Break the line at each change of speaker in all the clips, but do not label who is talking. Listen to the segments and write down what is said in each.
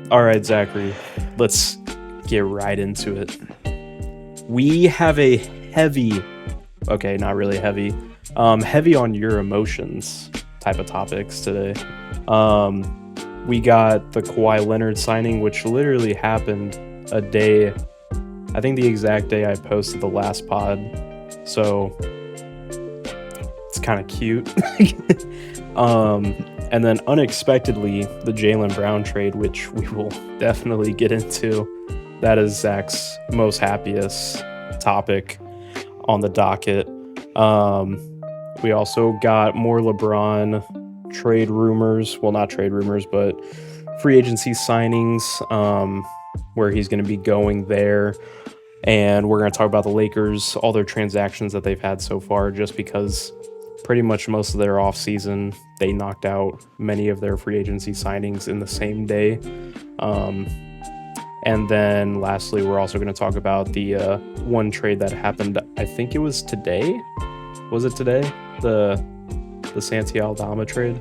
All right, Zachary, let's get right into it. We have a heavy, okay, not really heavy, heavy on your emotions type of topics today. We got the Kawhi Leonard signing, which literally happened a day, I think the exact day I posted the last pod. So it's kind of cute. And then unexpectedly, the Jaylen Brown trade, which we will definitely get into. That is Zach's most happiest topic on the docket. We also got more LeBron trade rumors. Well, not trade rumors, but free agency signings, where he's going to be going there. And we're going to talk about the Lakers, all their transactions that they've had so far, just because pretty much most of their offseason, they knocked out many of their free agency signings in the same day. And then lastly, we're also going to talk about the one trade that happened, I think it was today. Was it today? The Santi Aldama trade?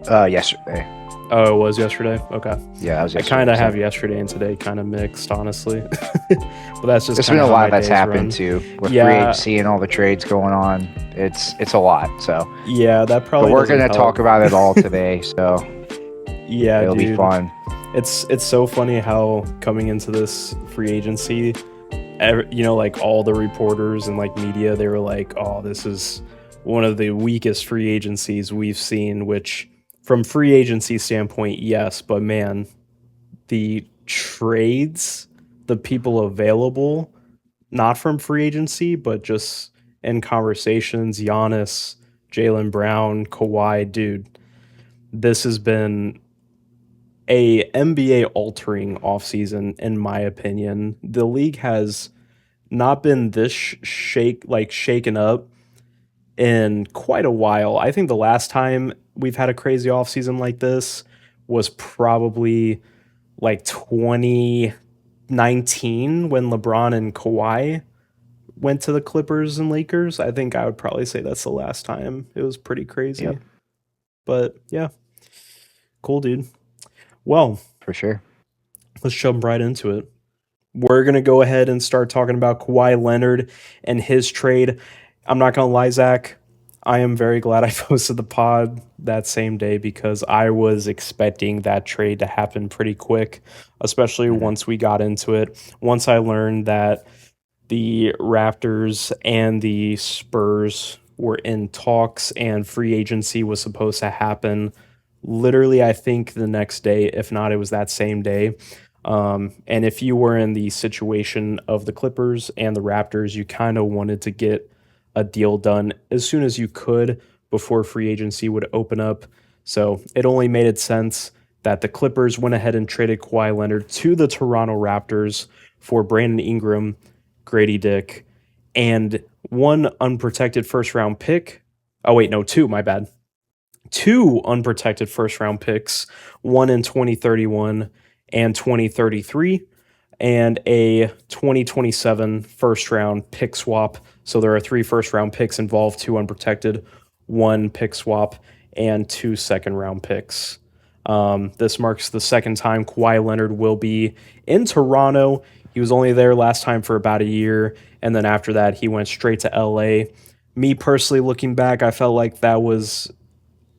Yesterday.
Oh, it was yesterday? Okay.
Yeah, it was yesterday.
I kind of have yesterday and today kind of mixed, honestly. But that's just
there's been a lot that's happened
run.
too with free agency and all the trades going on. It's a lot. So
yeah, that probably.
But we're gonna talk about it all today. So
yeah,
it'll be fun.
It's so funny how coming into this free agency, like all the reporters and like media, they were like, "Oh, this is one of the weakest free agencies we've seen," which from free agency standpoint, yes, but man, the trades, the people available, not from free agency, but just in conversations, Giannis, Jaylen Brown, Kawhi, dude, this has been a NBA altering offseason, in my opinion. The league has not been this shaken up in quite a while. I think the last time we've had a crazy offseason like this was probably like 2019 when LeBron and Kawhi went to the Clippers and Lakers. I think I would probably say that's the last time. It was pretty crazy.
Yep.
But yeah, cool, dude. Well,
for sure.
Let's jump right into it. We're going to go ahead and start talking about Kawhi Leonard and his trade. I'm not going to lie, Zach. I am very glad I posted the pod that same day because I was expecting that trade to happen pretty quick, especially once we got into it. Once I learned that the Raptors and the Spurs were in talks and free agency was supposed to happen literally, I think the next day, if not, it was that same day. And if you were in the situation of the Clippers and the Raptors, you kind of wanted to get a deal done as soon as you could before free agency would open up. So it only made sense that the Clippers went ahead and traded Kawhi Leonard to the Toronto Raptors for Brandon Ingram, Grady Dick, and one unprotected first-round pick. Oh, wait, no, two, my bad. Two unprotected first-round picks, one in 2031 and 2033, and a 2027 first-round pick swap. So there are 3 first-round picks involved, 2 unprotected, 1 pick swap, and 2 second-round picks. This marks the second time Kawhi Leonard will be in Toronto. He was only there last time for about a year, and then after that, he went straight to LA. Me personally, looking back, I felt like that was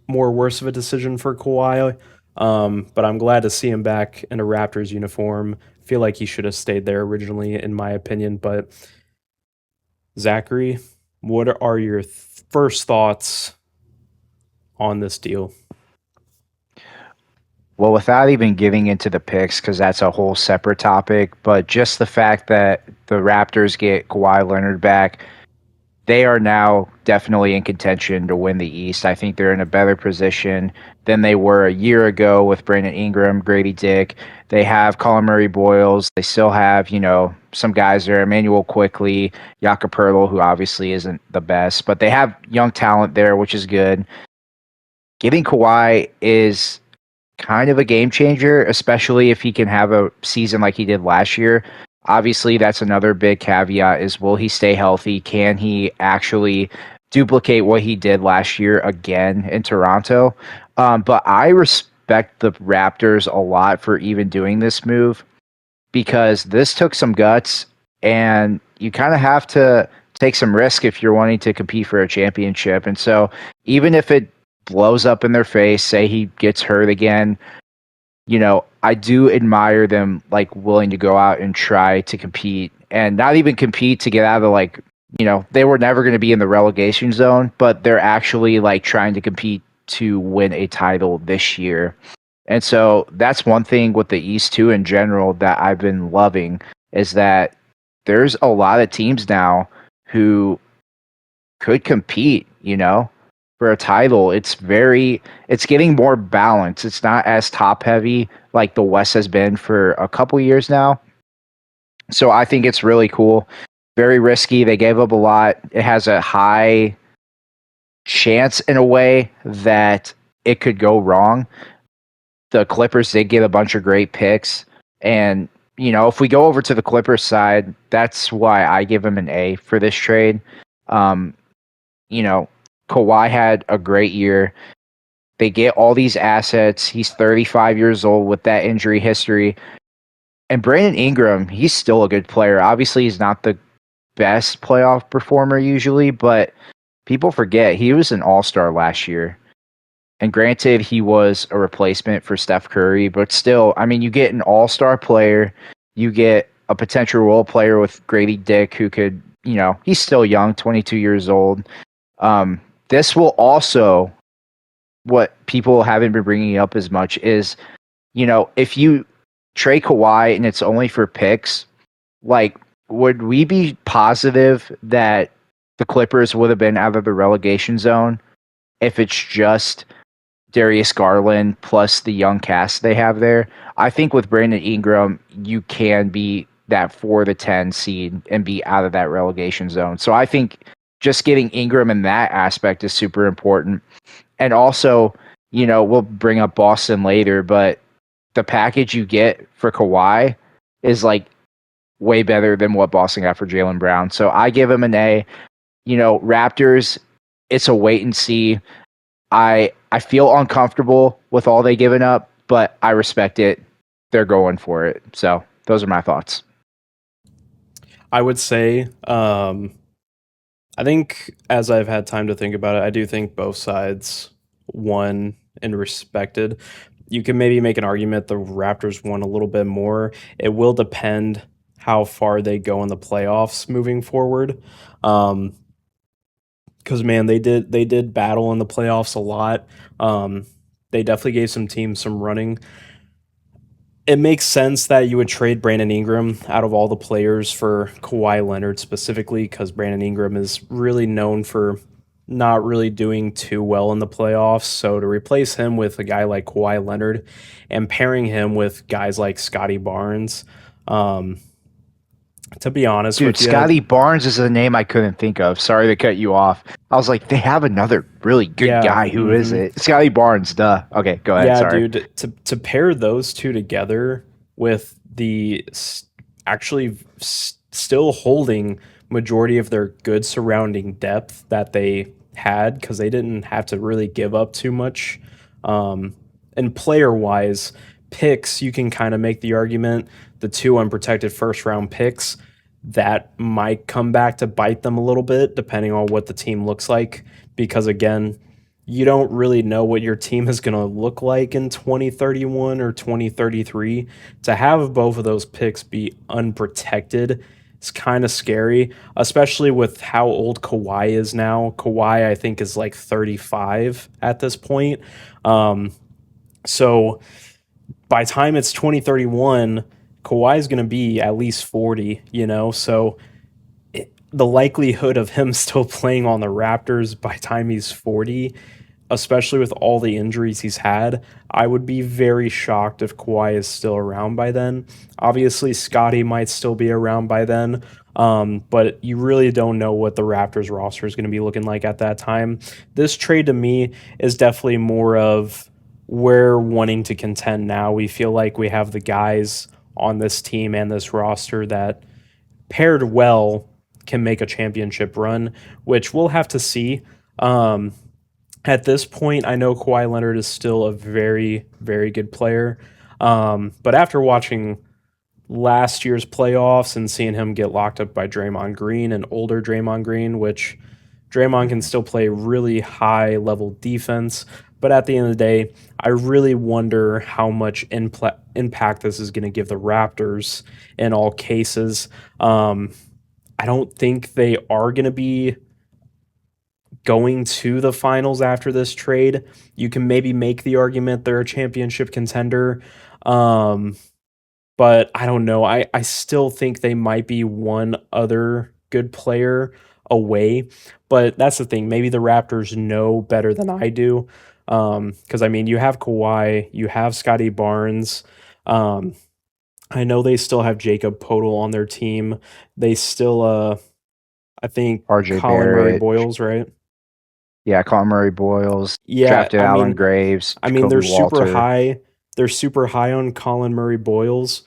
more worse of a decision for Kawhi, but I'm glad to see him back in a Raptors uniform. Feel like he should have stayed there originally, in my opinion. But Zachary, what are your first thoughts on this deal?
Well, without even getting into the picks, because that's a whole separate topic, but just the fact that the Raptors get Kawhi Leonard back, they are now definitely in contention to win the East. I think they're in a better position than they were a year ago with Brandon Ingram, Grady Dick. They have Colin Murray-Boyles. They still have, some guys there, Emmanuel Quickly, Jakob Poeltl, who obviously isn't the best, but they have young talent there, which is good. Getting Kawhi is kind of a game changer, especially if he can have a season like he did last year. Obviously, that's another big caveat is, will he stay healthy? Can he actually duplicate what he did last year again in Toronto? But I respect the Raptors a lot for even doing this move because this took some guts and you kind of have to take some risk if you're wanting to compete for a championship. And so even if it blows up in their face, say he gets hurt again, I do admire them like willing to go out and try to compete and not even compete to get out of like, they were never going to be in the relegation zone, but they're actually like trying to compete to win a title this year. And so that's one thing with the East too in general that I've been loving is that there's a lot of teams now who could compete, for a title. It's getting more balanced. It's not as top heavy like the West has been for a couple years now. So I think it's really cool. Very risky. They gave up a lot. It has a high chance in a way that it could go wrong. The Clippers did get a bunch of great picks. And, if we go over to the Clippers side, that's why I give them an A for this trade. Kawhi had a great year. They get all these assets. He's 35 years old with that injury history. And Brandon Ingram, he's still a good player. Obviously, he's not the best playoff performer usually, but people forget he was an all-star last year. And granted, he was a replacement for Steph Curry, but still, I mean, you get an all-star player, you get a potential role player with Grady Dick who could, he's still young, 22 years old. This will also, what people haven't been bringing up as much is, if you trade Kawhi and it's only for picks, like, would we be positive that the Clippers would have been out of the relegation zone if it's just Darius Garland plus the young cast they have there? I think with Brandon Ingram, you can be that 4-10 seed and be out of that relegation zone. So I think just getting Ingram in that aspect is super important. And also, we'll bring up Boston later, but the package you get for Kawhi is like way better than what Boston got for Jaylen Brown. So I give him an A. Raptors, it's a wait and see. I feel uncomfortable with all they given up, but I respect it. They're going for it. So those are my thoughts.
I would say, I think as I've had time to think about it, I do think both sides won and respected. You can maybe make an argument the Raptors won a little bit more. It will depend how far they go in the playoffs moving forward. Because man, they did battle in the playoffs a lot. They definitely gave some teams some running. It makes sense that you would trade Brandon Ingram out of all the players for Kawhi Leonard specifically because Brandon Ingram is really known for not really doing too well in the playoffs. So to replace him with a guy like Kawhi Leonard and pairing him with guys like Scotty Barnes, um, to be honest
Dude,
with you,
Scotty Barnes is a name I couldn't think of. Sorry to cut you off. I was like, they have another really good
yeah,
guy. Who is it? Scotty Barnes, duh. Okay, go ahead.
yeah,
Sorry.
dude, to pair those two together with actually still holding majority of their good surrounding depth that they had because they didn't have to really give up too much. And player wise, picks, you can kind of make the argument the two unprotected first round picks that might come back to bite them a little bit depending on what the team looks like because again you don't really know what your team is going to look like in 2031 or 2033. To have both of those picks be unprotected is kind of scary, especially with how old Kawhi is now. Kawhi, I think, is like 35 at this point. So by time it's 2031, Kawhi is going to be at least 40, So the likelihood of him still playing on the Raptors by time he's 40, especially with all the injuries he's had, I would be very shocked if Kawhi is still around by then. Obviously, Scotty might still be around by then, but you really don't know what the Raptors roster is going to be looking like at that time. This trade to me is definitely more of we're wanting to contend now. We feel like we have the guys on this team and this roster that paired well can make a championship run, which we'll have to see. At this point, I know Kawhi Leonard is still a very, very good player. But after watching last year's playoffs and seeing him get locked up by Draymond Green and older Draymond Green, which Draymond can still play really high level defense. But at the end of the day, I really wonder how much impact this is going to give the Raptors in all cases. Um, I don't think they are going to be going to the finals after this trade. You can maybe make the argument they're a championship contender. Um, but I don't know. I still think they might be one other good player away. But that's the thing. Maybe the Raptors know better than I do. Because I mean, you have Kawhi, you have Scotty Barnes. Um, I know they still have Jacob Podol on their team. They still, I think
RJ
Colin Murray
Barrett,
Boyles, right?
yeah, Colin Murray Boyles,
Yeah,
drafted Alan Graves,
I mean, they're
Jacoby
super
Walter.
high. They're super high on Colin Murray Boyles.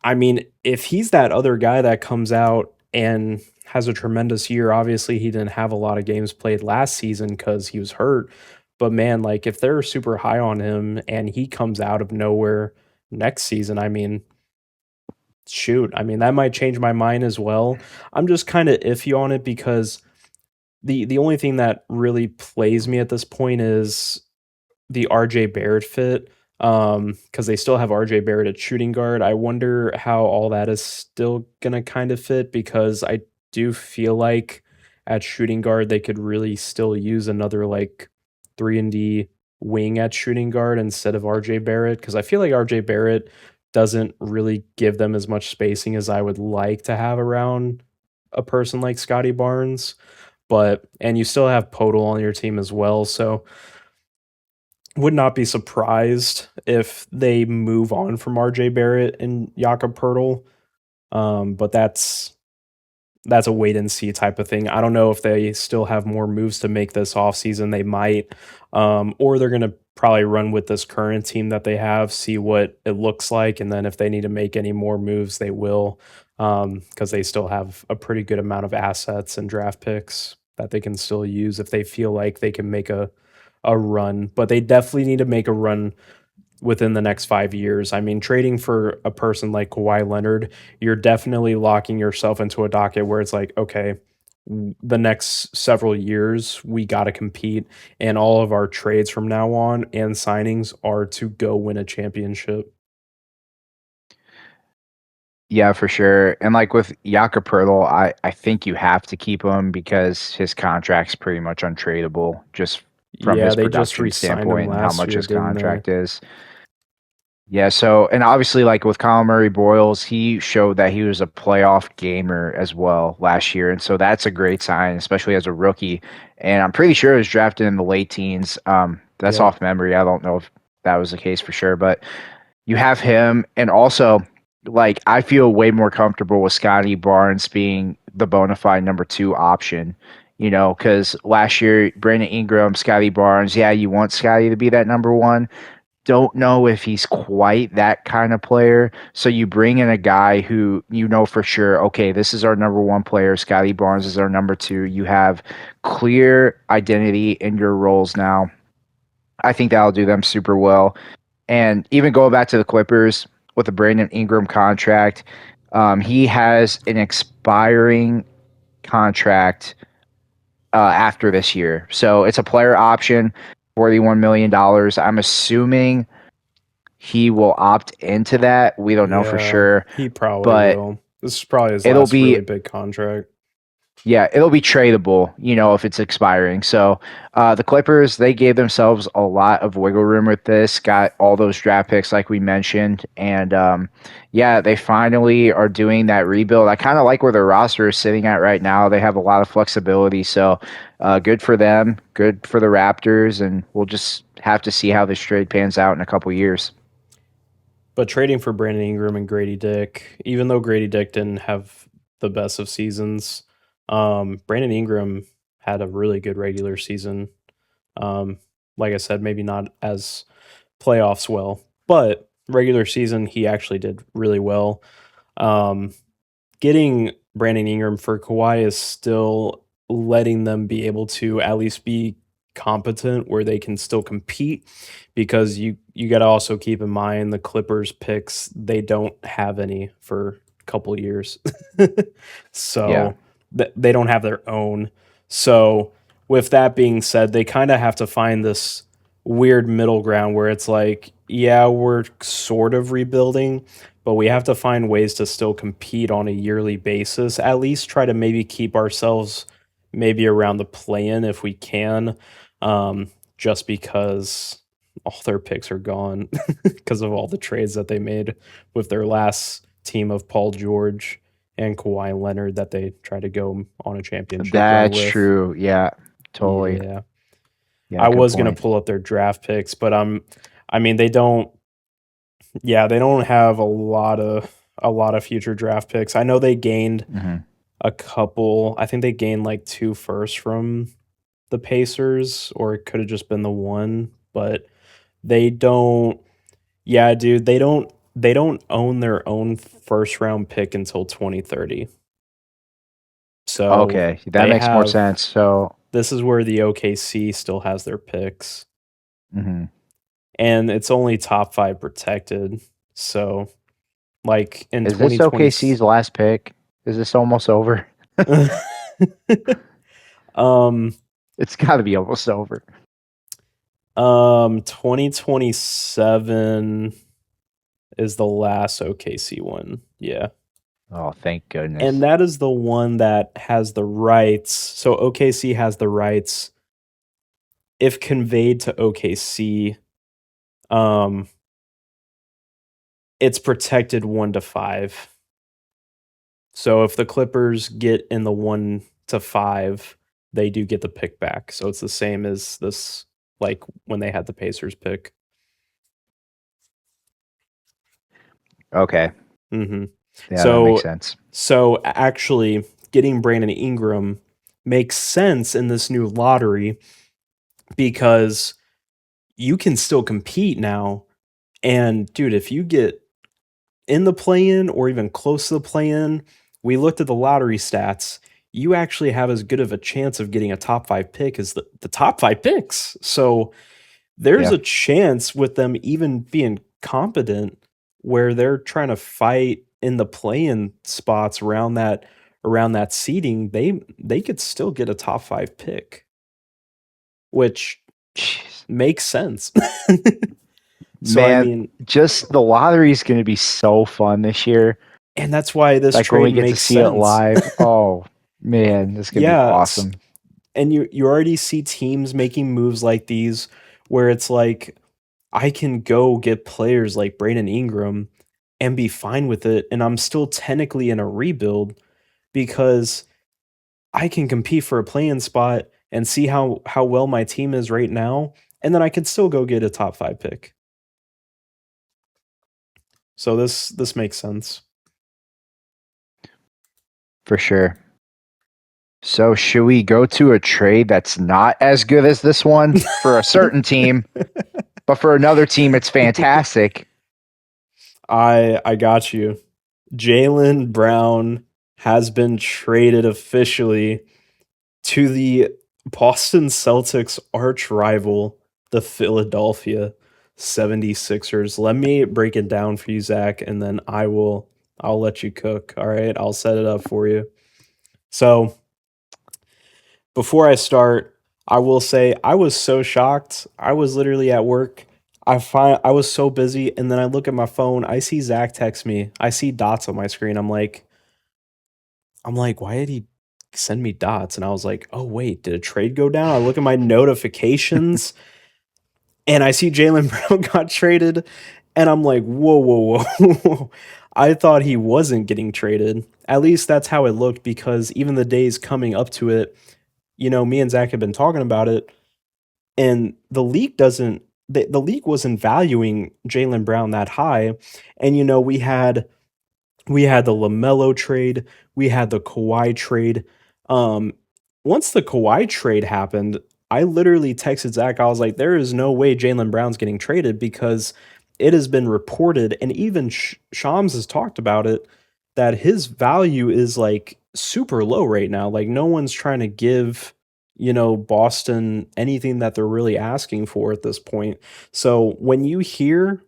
I mean, if he's that other guy that comes out and has a tremendous year, obviously he didn't have a lot of games played last season because he was hurt. But man, like if they're super high on him and he comes out of nowhere next season, I mean, shoot, I mean that might change my mind as well. I'm just kind of iffy on it because the only thing that really plays me at this point is the RJ Barrett fit, because they still have RJ Barrett at shooting guard. I wonder how all that is still gonna kind of fit because I do feel like at shooting guard they could really still use another like 3 and D wing at shooting guard instead of RJ Barrett because I feel like RJ Barrett doesn't really give them as much spacing as I would like to have around a person like Scotty Barnes. But and you still have Podol on your team as well, so would not be surprised if they move on from RJ Barrett and Jakob Pertl. But that's a wait and see type of thing. I don't know if they still have more moves to make this offseason. They might, or they're going to probably run with this current team that they have, see what it looks like, and then if they need to make any more moves, they will, because they still have a pretty good amount of assets and draft picks that they can still use if they feel like they can make a run. But they definitely need to make a run within the next 5 years. I mean, trading for a person like Kawhi Leonard, you're definitely locking yourself into a docket where it's like, okay, the next several years, we got to compete. And all of our trades from now on and signings are to go win a championship.
Yeah, for sure. And like with Jakob Pertl, I think you have to keep him because his contract's pretty much untradeable just from
Yeah,
his
they just
production
re signed him
standpoint and how
last
much
year,
his
didn't they?
contract is. Yeah, so and obviously like with Colin Murray Boyles, he showed that he was a playoff gamer as well last year. And so that's a great sign, especially as a rookie. And I'm pretty sure he was drafted in the late teens. That's
Yep.
off memory. I don't know if that was the case for sure, but you have him and also like I feel way more comfortable with Scotty Barnes being the bona fide number two option. You know, because last year Brandon Ingram, Scotty Barnes, yeah, you want Scotty to be that number one, don't know if he's quite that kind of player. So you bring in a guy who you know for sure, okay, this is our number one player. Scotty Barnes is our number two. You have clear identity in your roles now. I think that'll do them super well. And even going back to the Clippers with the Brandon Ingram contract, he has an expiring contract after this year. So it's a player option, $41 million. I'm assuming he will opt into that. We don't know for
Yeah,
sure,
he probably
but
will. This is probably his
it'll
last
be
really big contract.
yeah, it'll be tradable, you know, if it's expiring. So the Clippers, they gave themselves a lot of wiggle room with this, got all those draft picks like we mentioned, and yeah, they finally are doing that rebuild. I kind of like where their roster is sitting at right now. They have a lot of flexibility, so good for them, good for the Raptors, and we'll just have to see how this trade pans out in a couple years.
But trading for Brandon Ingram and Grady Dick, even though Grady Dick didn't have the best of seasons, Brandon Ingram had a really good regular season. Um, like I said, maybe not as playoffs well, but regular season he actually did really well. Um, Getting Brandon Ingram for Kawhi is still letting them be able to at least be competent where they can still compete, because you got to also keep in mind the Clippers picks, they don't have any for a couple years.
Yeah.
So they don't have their own. So with that being said, they kind of have to find this weird middle ground where it's like, yeah, we're sort of rebuilding, but we have to find ways to still compete on a yearly basis. At least try to maybe keep ourselves maybe around the play-in if we can, just because all their picks are gone because of all the trades that they made with their last team of Paul George and Kawhi Leonard that they tried to go on a championship run
That's
with.
true. Yeah, totally.
Yeah.
Yeah,
I
good
was gonna
point.
pull up their draft picks, but I mean they don't, yeah, they don't have a lot of future draft picks. I know they gained
Hmm.
a couple. I think they gained like 2 firsts from the Pacers, or it could have just been the one, but they don't, yeah, dude, they don't own their own first round pick until 2030. So
Okay, that
they
makes more
have,
sense. So,
this is where the OKC still has their picks,
mhm.
and it's only top 5 protected. So like in
Is this
2020,
OKC's last pick? Is this almost over?
um
It's got to be almost over.
2027 is the last OKC one. Yeah.
Oh, thank
And
goodness.
that is the one that has the rights. So OKC has the rights, if conveyed to OKC, um it's protected 1 to 5. So if the Clippers get in the 1 to 5, they do get the pick back. So it's the same as this, like when they had the Pacers pick.
Okay,
Mhm.
yeah, that makes
So
sense.
actually getting Brandon Ingram makes sense in this new lottery, because you can still compete now. And dude, if you get in the play-in or even close to the play-in, we looked at the lottery stats. You actually have as good of a chance of getting a top 5 pick as the top 5 picks. So there's
Yeah.
a chance with them even being competent where they're trying to fight in the play-in spots around that seeding, they could still get a top 5 pick, which
Jeez.
makes sense. So I
Man,
mean,
just the lottery is going to be so fun this year.
and that's why this
Like when
trade
we get to
makes
see it
sense.
live. Oh, man, this is going to be
Yeah,
awesome.
and you already see teams making moves like these where it's like, I can go get players like Brandon Ingram and be fine with it, and I'm still technically in a rebuild, because I can compete for a play-in spot and see how well my team is right now, and then I can still go get a top 5 pick. So this makes sense.
For sure. So, should we go to a trade that's not as good as this one for a certain team, but for another team, it's fantastic?
I got you. Jaylen Brown has been traded officially to the Boston Celtics arch rival, the Philadelphia 76ers. Let me break it down for you, Zach, and then I'll let you cook. All right. I'll set it up for you. So before I start, I will say I was so shocked. I was literally at work. I was so busy, and then I look at my phone. I see Zach text me. I see dots on my screen. I'm like, why did he send me dots? And I was like, oh wait, did a trade go down? I look at my notifications and I see Jaylen Brown got traded, and I'm like, whoa, whoa, whoa. I thought he wasn't getting traded. At least that's how it looked, because even the days coming up to it, me and Zach have been talking about it, and the league wasn't valuing Jaylen Brown that high. And we had the LaMelo trade, we had the Kawhi trade. Um, Once the Kawhi trade happened, I literally texted Zach. I was like, "There is no way Jaylen Brown's getting traded, because it has been reported, and even Shams has talked about it, that his value is like super low right now. Like no one's trying to give Boston anything that they're really asking for at this point. So when you hear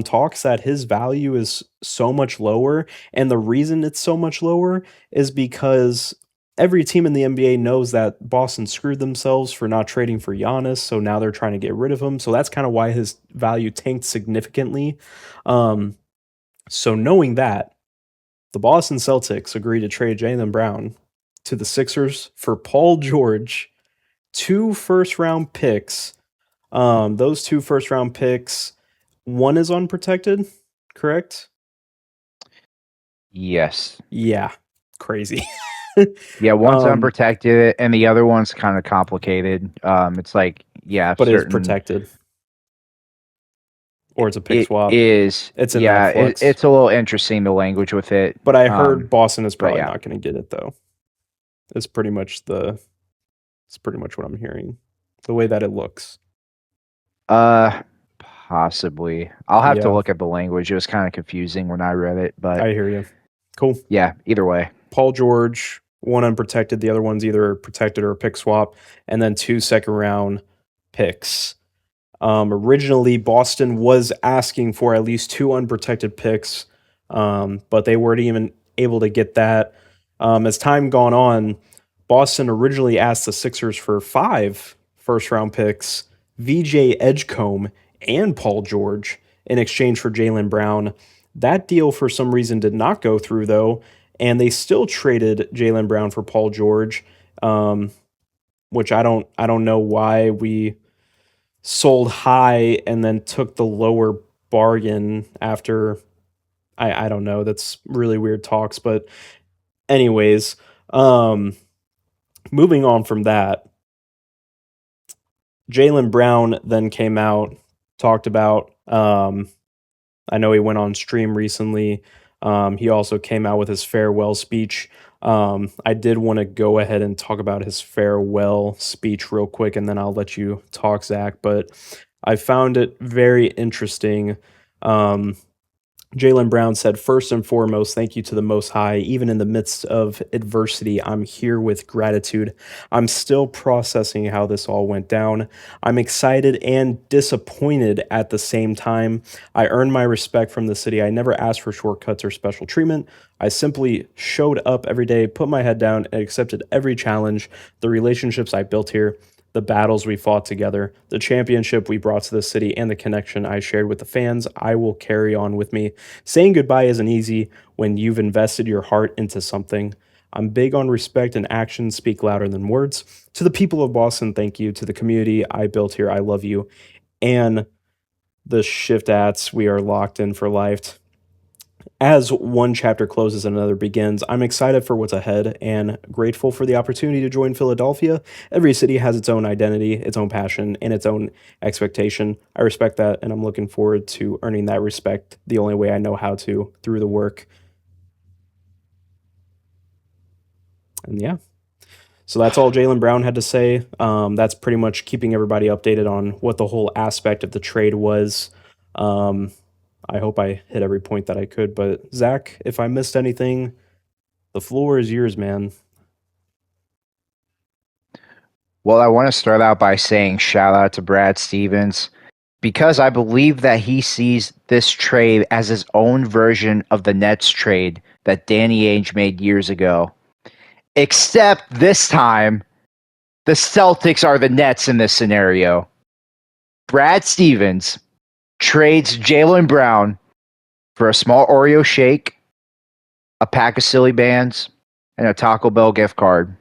talks that his value is so much lower, and the reason it's so much lower is because every team in the NBA knows that Boston screwed themselves for not trading for Giannis, so now they're trying to get rid of him. So that's kind of why his value tanked significantly. Um, so knowing that, the Boston Celtics agreed to trade Jaylen Brown to the Sixers for Paul George, two first round picks. Those two first round picks, one is unprotected, correct?
Yes.
Yeah, crazy.
Yeah, one's
um,
unprotected and the other one's kind of complicated. It's like, yeah,
but it's
certain.
protected, or it's a pick
It
swap.
is,
It's in that
yeah,
flux.
it's a little interesting, the language with it.
But I heard Boston is
But
probably
yeah.
not going to get it though. It's pretty much the. It's pretty much what I'm hearing. The way that it looks.
Uh, Possibly. I'll have to
Yeah,
look at the language. It was kind of confusing when I read it, but
I hear you. Cool.
yeah, either way.
Paul George, one unprotected, the other one's either protected or a pick swap, and then two second round picks. Originally, Boston was asking for at least two unprotected picks, but they weren't even able to get that. As time gone on, Boston originally asked the Sixers for five first round picks, VJ Edgecombe, and Paul George in exchange for Jaylen Brown. That deal, for some reason, did not go through, though, and they still traded Jaylen Brown for Paul George, um, which I don't know why we sold high and then took the lower bargain after. I don't know. That's really weird talks. But anyways, um, moving on from that, Jaylen Brown then came out, talked about. I know he went on stream recently. He also came out with his farewell speech. I did want to go ahead and talk about his farewell speech real quick, and then I'll let you talk, Zach. But I found it very interesting. Um, Jaylen Brown said, "First and foremost, thank you to the Most High. Even in the midst of adversity, I'm here with gratitude. I'm still processing how this all went down. I'm excited and disappointed at the same time. I earned my respect from the city. I never asked for shortcuts or special treatment. I simply showed up every day, put my head down, and accepted every challenge. The relationships I built here, the battles we fought together, the championship we brought to the city, and the connection I shared with the fans, I will carry on with me. Saying goodbye isn't easy when you've invested your heart into something. I'm big on respect, and actions speak louder than words. To the people of Boston, thank you. To the community I built here, I love you. And the shift ats, we are locked in for life. As one chapter closes and another begins, I'm excited for what's ahead and grateful for the opportunity to join Philadelphia. Every city has its own identity, its own passion, and its own expectation. I respect that, and I'm looking forward to earning that respect the only way I know how to, through the work. And yeah, so that's all Jaylen Brown had to say. That's pretty much keeping everybody updated on what the whole aspect of the trade was. Um, I hope I hit every point that I could. But Zach, if I missed anything, the floor is yours, man.
Well, I want to start out by saying shout out to Brad Stevens because I believe that he sees this trade as his own version of the Nets trade that Danny Ainge made years ago. Except this time, the Celtics are the Nets in this scenario. Brad Stevens trades Jaylen Brown for a small Oreo shake, a pack of silly bands, and a Taco Bell gift card.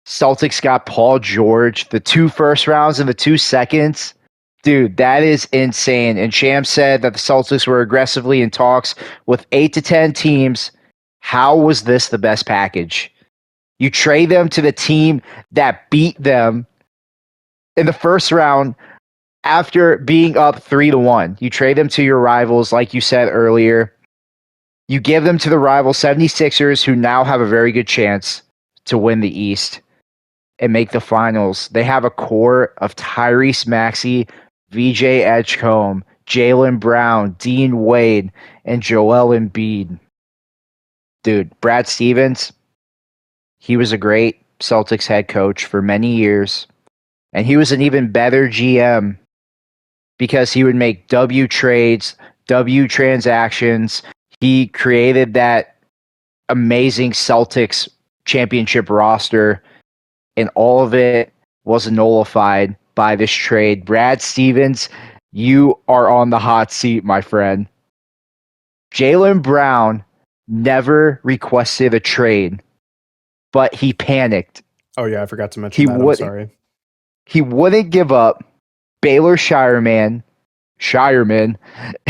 Celtics got Paul George, the 2 first rounds and the 2 seconds. Dude, that is insane. And Sham said that the Celtics were aggressively in talks with 8 to 10 teams. How was this the best package? You trade them to the team that beat them in the first round after being up 3-1. You trade them to your rivals, like you said earlier. You give them to the rival 76ers, who now have a very good chance to win the East and make the finals. They have a core of Tyrese Maxey, VJ Edgecombe, Jaylen Brown, Dean Wade, and Joel Embiid. Dude, Brad Stevens, he was a great Celtics head coach for many years, and he was an even better GM because he would make W trades, W transactions. He created that amazing Celtics championship roster, and all of it was nullified by this trade. Brad Stevens, you are on the hot seat, my friend. Jaylen Brown never requested a trade, but he panicked.
Oh yeah, I forgot to mention that. I'm sorry.
He wouldn't give up Baylor Shireman,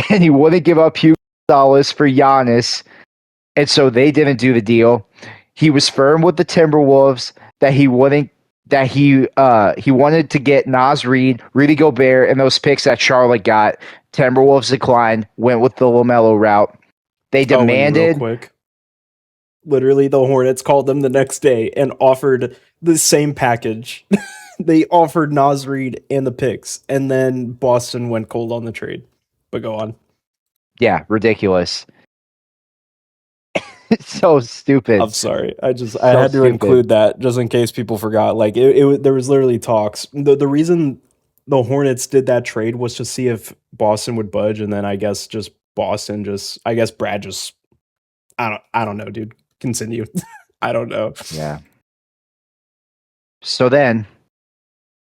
and he wouldn't give up Hugo Gonzalez for Giannis, and so they didn't do the deal. He was firm with the Timberwolves that he wouldn't. That he wanted to get Naz Reid, Rudy Gobert, and those picks that Charlotte got. Timberwolves declined, went with the LaMelo route. They demanded.
Real quick, literally, the Hornets called them the next day and offered the same package. They offered Naz Reid and the picks, and then Boston went cold on the trade. But go on.
Yeah, ridiculous. It's so stupid.
I'm sorry. I had to include that just in case people forgot. Like there was literally talks. The reason the Hornets did that trade was to see if Boston would budge, and then I guess Brad just I don't know, dude. Continue. I don't know.
Yeah. So then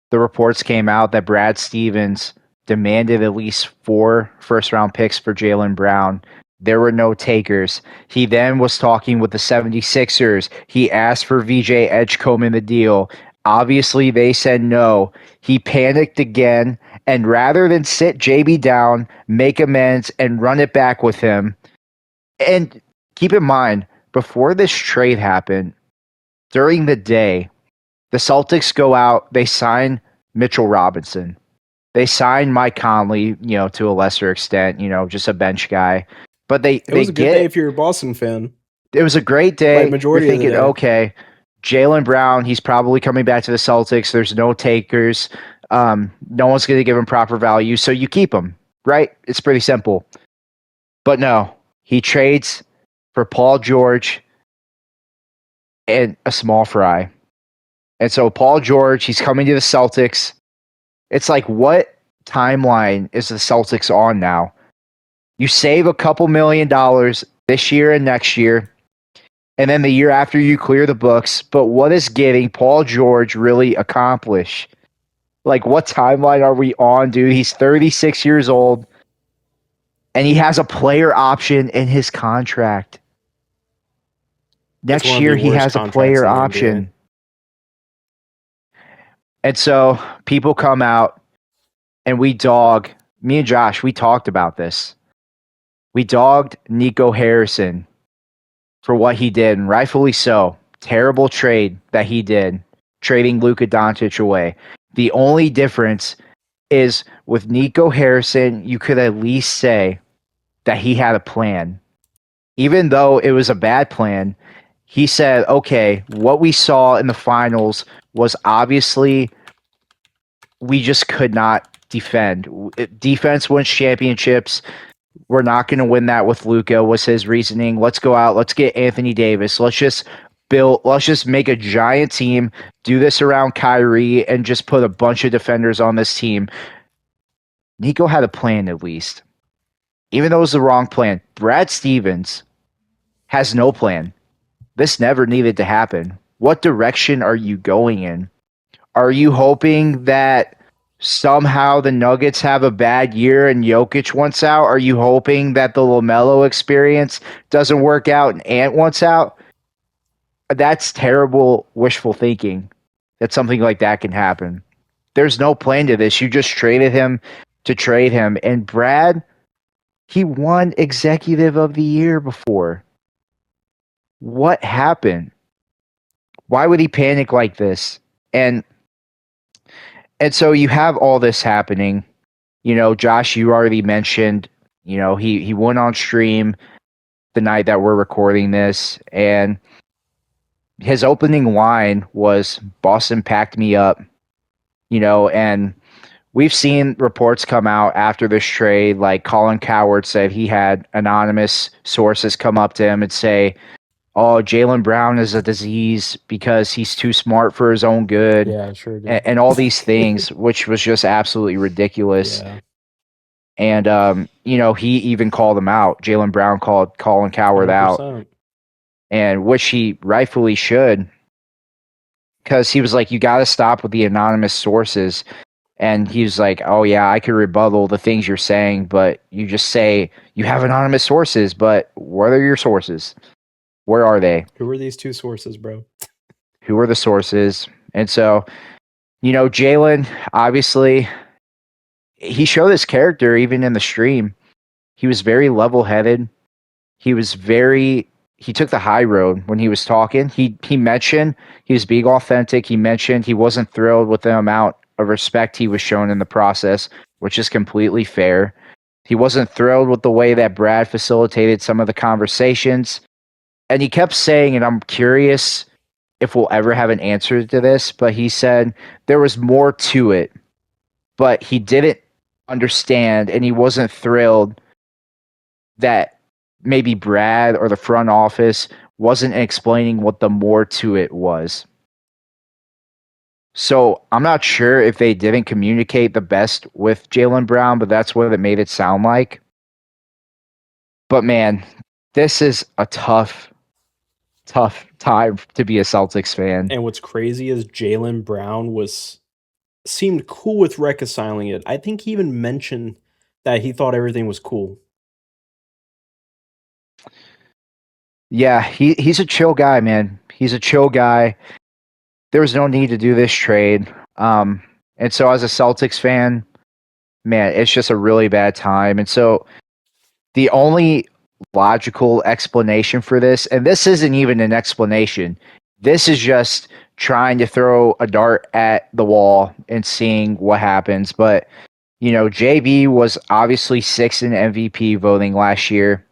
the reports came out that Brad Stevens demanded at least 4 first-round picks for Jaylen Brown. There were no takers. He then was talking with the 76ers. He asked for VJ Edgecombe in the deal. Obviously, they said no. He panicked again, and rather than sit JB down, make amends, and run it back with him. And keep in mind, before this trade happened, during the day, the Celtics go out, they sign Mitchell Robinson. They sign Mike Conley, to a lesser extent, just a bench guy. But it
was a good day if you're a Boston fan.
It was a great day.
Like majority
You're thinking,
of the day.
okay, Jaylen Brown, he's probably coming back to the Celtics. There's no takers. No one's going to give him proper value, so you keep him, right? It's pretty simple. But no, he trades for Paul George and a small fry. And so Paul George, he's coming to the Celtics. It's like, what timeline is the Celtics on now? You save a couple $1 million this year and next year, and then the year after you clear the books. But what is getting Paul George really accomplish? Like, what timeline are we on, dude? He's 36 years old, and he has a player option in his contract. Next year, he has a player option. And so people come out, and we dog. Me and Josh, we talked about this. We dogged Nico Harrison for what he did, and rightfully so. Terrible trade that he did, trading Luka Doncic away. The only difference is with Nico Harrison, you could at least say that he had a plan. Even though it was a bad plan, he said, okay, what we saw in the finals was obviously we just could not defend. Defense wins championships. We're not going to win that with Luka, was his reasoning. Let's go out. Let's get Anthony Davis. Let's just make a giant team, do this around Kyrie, and just put a bunch of defenders on this team. Nico had a plan, at least. Even though it was the wrong plan. Brad Stevens has no plan. This never needed to happen. What direction are you going in? Are you hoping that somehow the Nuggets have a bad year and Jokic wants out? Are you hoping that the LaMelo experience doesn't work out and Ant wants out? That's terrible wishful thinking that something like that can happen. There's no plan to this. You just traded him to trade him. And Brad, he won Executive of the Year before. What happened? Why would he panic like this? And so you have all this happening. Josh, you already mentioned, he went on stream the night that we're recording this, and his opening line was, Boston packed me up, and we've seen reports come out after this trade, like Colin Cowherd said he had anonymous sources come up to him and say, oh, Jaylen Brown is a disease because he's too smart for his own good,
Yeah, sure did.
and all these things, which was just absolutely ridiculous.
Yeah,
And he even called him out. Jaylen Brown called Colin Coward out,
100%.
and which he rightfully should, because he was like, "You got to stop with the anonymous sources." And he's like, "Oh yeah, I could rebuttal the things you're saying, but you just say you have anonymous sources, but what are your sources? Where are they?
Who are these two sources, bro?
Who are the sources?" And so, Jaylen, obviously, he showed his character even in the stream. He was very level headed. He took the high road when he was talking. He mentioned he was being authentic. He mentioned he wasn't thrilled with the amount of respect he was shown in the process, which is completely fair. He wasn't thrilled with the way that Brad facilitated some of the conversations. And he kept saying, and I'm curious if we'll ever have an answer to this, but he said there was more to it, but he didn't understand and he wasn't thrilled that maybe Brad or the front office wasn't explaining what the more to it was. So I'm not sure if they didn't communicate the best with Jaylen Brown, but that's what it made it sound like. But man, this is a tough time to be a Celtics fan.
And what's crazy is Jaylen Brown seemed cool with reconciling it. I think he even mentioned that he thought everything was cool.
Yeah, he's a chill guy, man. He's a chill guy. There was no need to do this trade. And so as a Celtics fan, man, it's just a really bad time. And so the only logical explanation for this, and this isn't even an explanation, this is just trying to throw a dart at the wall and seeing what happens. But, JB was obviously sixth in MVP voting last year.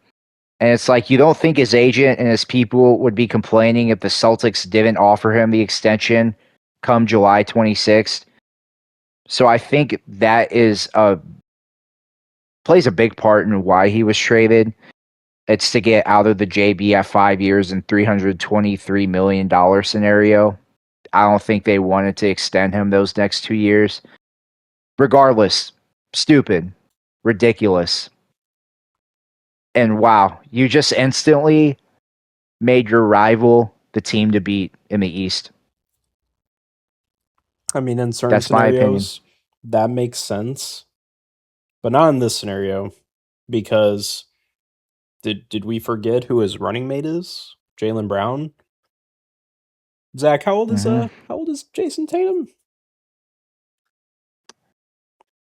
And it's like you don't think his agent and his people would be complaining if the Celtics didn't offer him the extension come July 26th. So I think that plays a big part in why he was traded. It's to get out of the JB at 5 years and $323 million scenario. I don't think they wanted to extend him those next 2 years. Regardless, stupid, ridiculous. And wow, you just instantly made your rival the team to beat in the East.
I mean, in certain
That's my opinion.
scenarios, that makes sense, but not in this scenario because did we forget who his running mate is? Jaylen Brown. Zach, how old is Jason Tatum?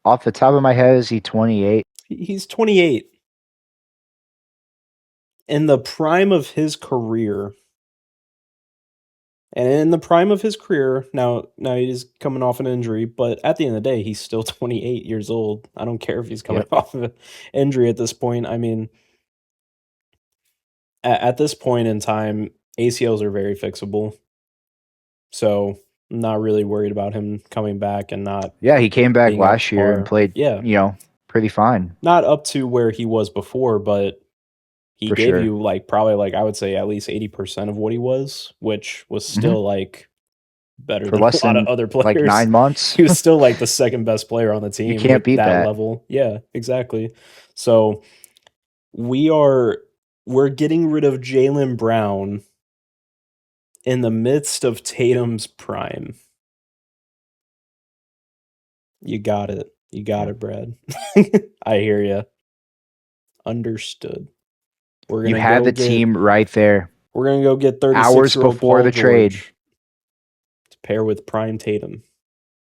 Off the top of my head, is he 28?
He's 28. In the prime of his career. And in the prime of his career, now he's coming off an injury, but at the end of the day, he's still 28 years old. I don't care if he's coming off of an injury at this point. I mean, at this point in time, ACLs are very fixable. So I'm not really worried about him coming back and not.
Yeah, he came back
being up
last year and
par.
played,
Yeah.
pretty fine.
Not up to where he was before, but he
For
gave
sure.
you probably I would say at least 80% of what he was, which was still better
For
than
less
a lot of
than
other players.
like 9 months.
He was still the second best player on the team.
You can't beat that
level. Yeah, exactly. So we're getting rid of Jaylen Brown in the midst of Tatum's prime. You got it. You got it, Brad. I hear you. Understood. We're gonna
you had the team right there.
We're gonna go get 36
hours before
Paul
the trade
to pair with prime Tatum.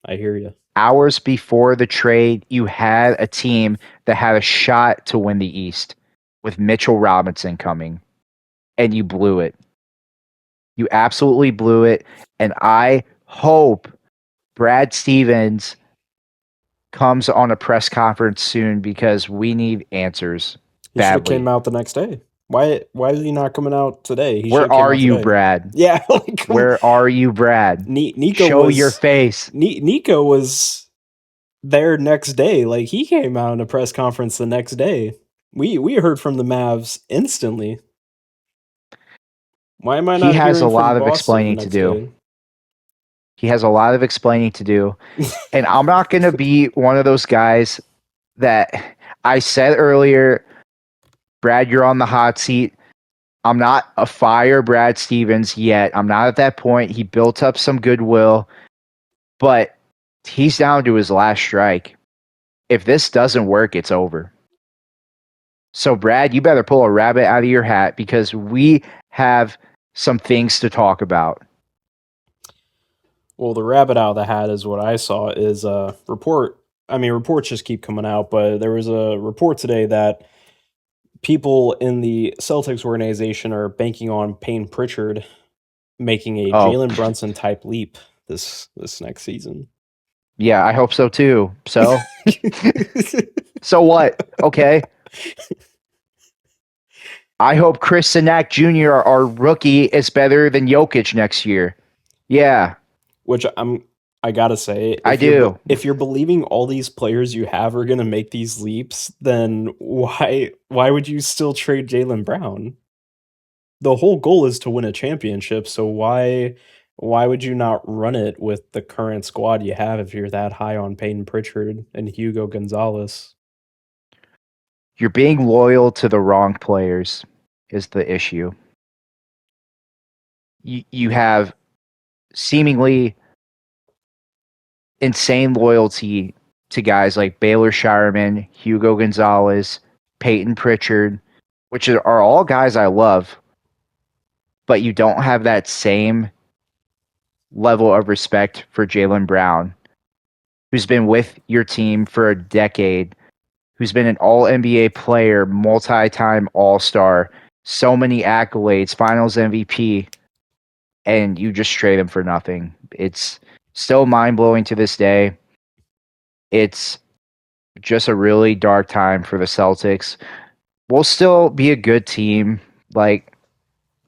I hear you.
Hours before the trade, you had a team that had a shot to win the East with Mitchell Robinson coming, and you blew it. You absolutely blew it, and I hope Brad Stevens comes on a press conference soon because we need answers
He should have
badly.
came out the next day. Why is he not coming out today?
Where are you, Brad?
Yeah,
where are you, Brad?
Nico
Show your face.
Nico was there next day. He came out in a press conference the next day. We heard from the Mavs instantly. Why am I
He
not
has a
hearing from
lot of
Boston the
explaining to
next
do.
day?
He has a lot of explaining to do. And I'm not going to be one of those guys that I said earlier, Brad, you're on the hot seat. I'm not a fire Brad Stevens yet. I'm not at that point. He built up some goodwill, but he's down to his last strike. If this doesn't work, it's over. So, Brad, you better pull a rabbit out of your hat because we have some things to talk about.
Well, the rabbit out of the hat is what I saw is a report. I mean, reports just keep coming out, but there was a report today that people in the Celtics organization are banking on Payne Pritchard making a
Oh,
Jalen Brunson type leap this next season.
yeah, I hope so too. So, so what? Okay. I hope Chris Sinak Jr., our rookie, is better than Jokic next year. Yeah,
Which I gotta say,
I do.
if you're believing all these players you have are gonna make these leaps, then why would you still trade Jaylen Brown? The whole goal is to win a championship, so why would you not run it with the current squad you have if you're that high on Peyton Pritchard and Hugo Gonzalez?
You're being loyal to the wrong players, is the issue. You have seemingly insane loyalty to guys like Baylor Shireman, Hugo Gonzalez, Peyton Pritchard, which are all guys I love, but you don't have that same level of respect for Jaylen Brown, who's been with your team for a decade, who's been an all NBA player, multi time All Star, so many accolades, finals MVP, and you just trade him for nothing. It's still mind blowing to this day. It's just a really dark time for the Celtics. We'll still be a good team. Like,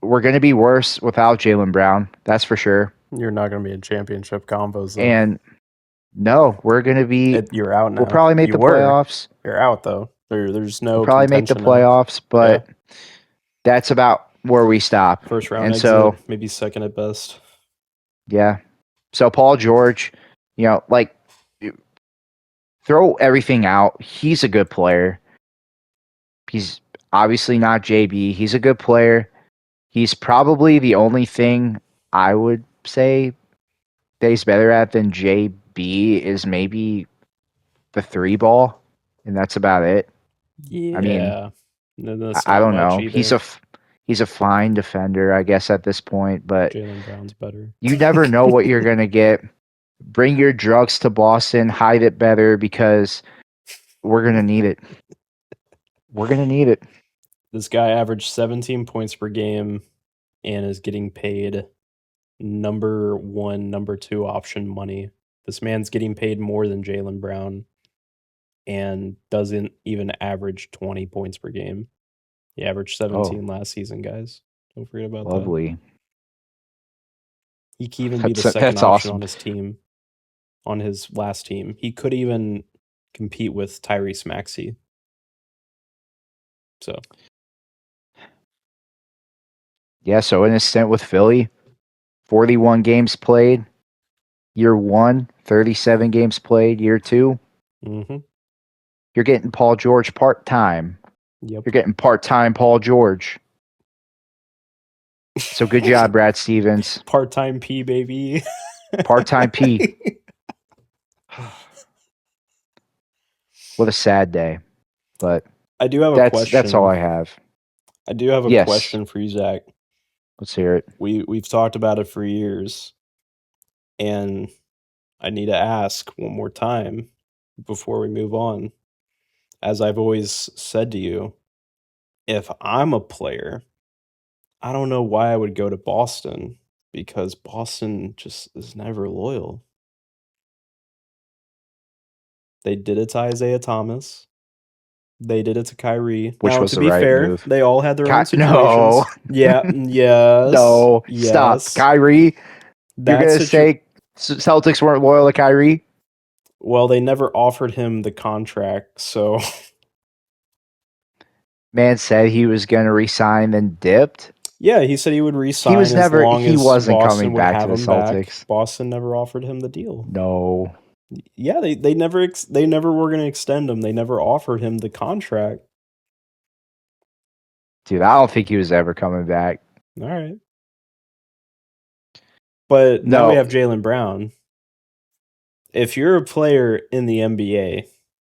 we're going to be worse without Jaylen Brown. That's for sure.
You're not gonna be in championship combos though.
And no, we're going to be,
You're out
we'll
now.
probably make
You
the
were.
playoffs.
You're out though. There's
We'll
no
probably make the
contention now.
playoffs,
Yeah.
but that's about where we stop.
First round
And so,
exit, maybe second at best.
yeah. So, Paul George, like, throw everything out. He's a good player. He's obviously not JB. He's a good player. He's probably the only thing I would say that he's better at than JB is maybe the three ball, and that's about it. I mean,
Yeah. That's
I
not
don't
much
know.
either.
He's a fine defender, I guess, at this point, but
Jaylen Brown's better.
you never know what you're gonna get. Bring your drugs to Boston, hide it better because we're gonna need it. We're gonna need it.
This guy averaged 17 points per game and is getting paid number one, number two option money. This man's getting paid more than Jaylen Brown and doesn't even average 20 points per game. He averaged
Oh,
17 last season, guys. Don't forget about that.
lovely.
He could even be the second
That's
option
awesome.
on his team, on his last team. He could even compete with Tyrese Maxey. So,
Yeah, so in a stint with Philly, 41 games played. Year one, 37 games played. Year two,
mhm.
you're getting Paul George part-time.
Yep.
You're getting part-time Paul George. So good job, Brad Stevens.
Part-time P, baby.
Part-time P. What a sad day. But
I do have a
that's
question.
all I have.
I do have a
Yes.
question for you, Zach.
Let's hear it.
We've talked about it for years, and I need to ask one more time before we move on. As I've always said to you, if I'm a player, I don't know why I would go to Boston because Boston just is never loyal. They did it to Isaiah Thomas. They did it to Kyrie.
Which
Now,
was
to
the
be
right
fair,
move.
they all had their own
No.
situations. Yeah, yes.
No.
Yes.
Stop. Kyrie, you're going to say Celtics weren't loyal to Kyrie?
Well, they never offered him the contract, so.
Man said he was going to resign, then dipped.
Yeah, he said he would resign as long
He
as
wasn't coming
Boston would
back to
have
the
him back.
Celtics.
Boston never offered him the deal.
No.
Yeah, they never were going to extend him. They never offered him the contract.
Dude, I don't think he was ever coming back.
All right. But now we
No.
have Jaylen Brown. If you're a player in the NBA,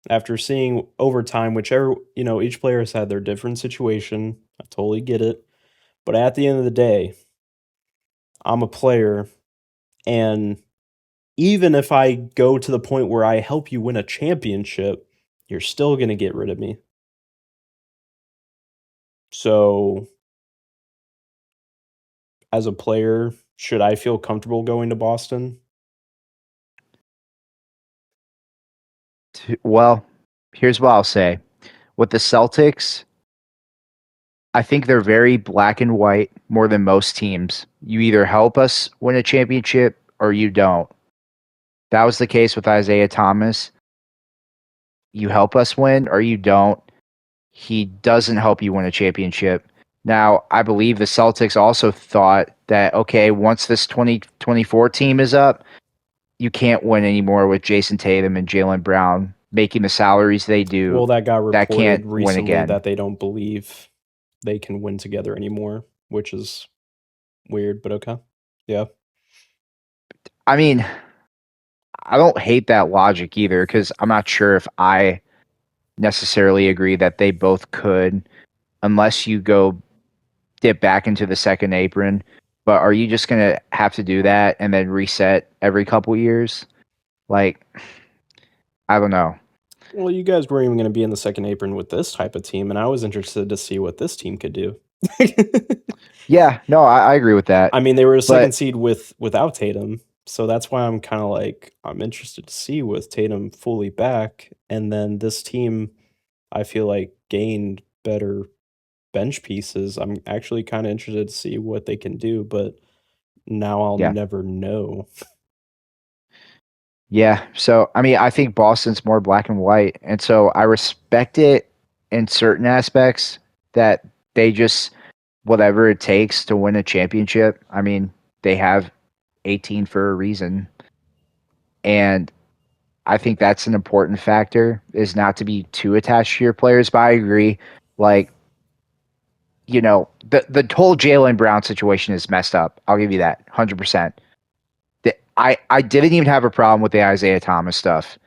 after seeing over time, whichever, each player has had their different situation. I totally get it. But at the end of the day, I'm a player, and even if I go to the point where I help you win a championship, you're still going to get rid of me. So, as a player, should I feel comfortable going to Boston?
Well, here's what I'll say. With the Celtics, I think they're very black and white more than most teams. You either help us win a championship or you don't. That was the case with Isaiah Thomas. You help us win or you don't. He doesn't help you win a championship. Now, I believe the Celtics also thought that, okay, once this 2024 team is up, you can't win anymore with Jason Tatum and Jaylen Brown making the salaries they do.
Well, that got
That
reported
can't win
recently
again.
that they don't believe they can win together anymore, which is weird, but okay. Yeah.
I mean, I don't hate that logic either because I'm not sure if I necessarily agree that they both could unless you go dip back into the second apron. But are you just going to have to do that and then reset every couple years? Like, I don't know.
Well, you guys weren't even going to be in the second apron with this type of team, and I was interested to see what this team could do.
Yeah, no, I agree with that.
I mean, they were a second
But
seed without Tatum, so that's why I'm kind of like I'm interested to see with Tatum fully back, and then this team, I feel like gained better bench pieces. I'm actually kind of interested to see what they can do, but now I'll
yeah,
never know.
yeah. So, I mean, I think Boston's more black and white. And so I respect it in certain aspects that they just, whatever it takes to win a championship. I mean, they have 18 for a reason. And I think that's an important factor is not to be too attached to your players. But I agree. Like, the whole Jaylen Brown situation is messed up. I'll give you that 100%. I didn't even have a problem with the Isaiah Thomas stuff.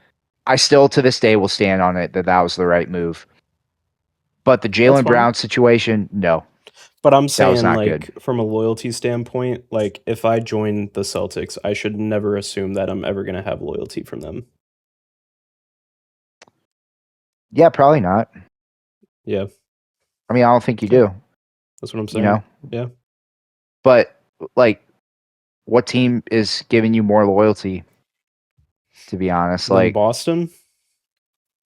I still to this day will stand on it that was the right move. But the
That's
Jaylen
fine.
Brown situation, no,
But I'm
that was
saying,
not good.
like, from a loyalty standpoint, like, if I join the Celtics, I should never assume that I'm ever going to have loyalty from them.
Yeah, probably not.
Yeah.
I mean, I don't think you
Okay.
do,
That's what I'm
you
saying.
know?
Yeah.
But like what team is giving you more loyalty, to be honest?
Then
Like,
Boston.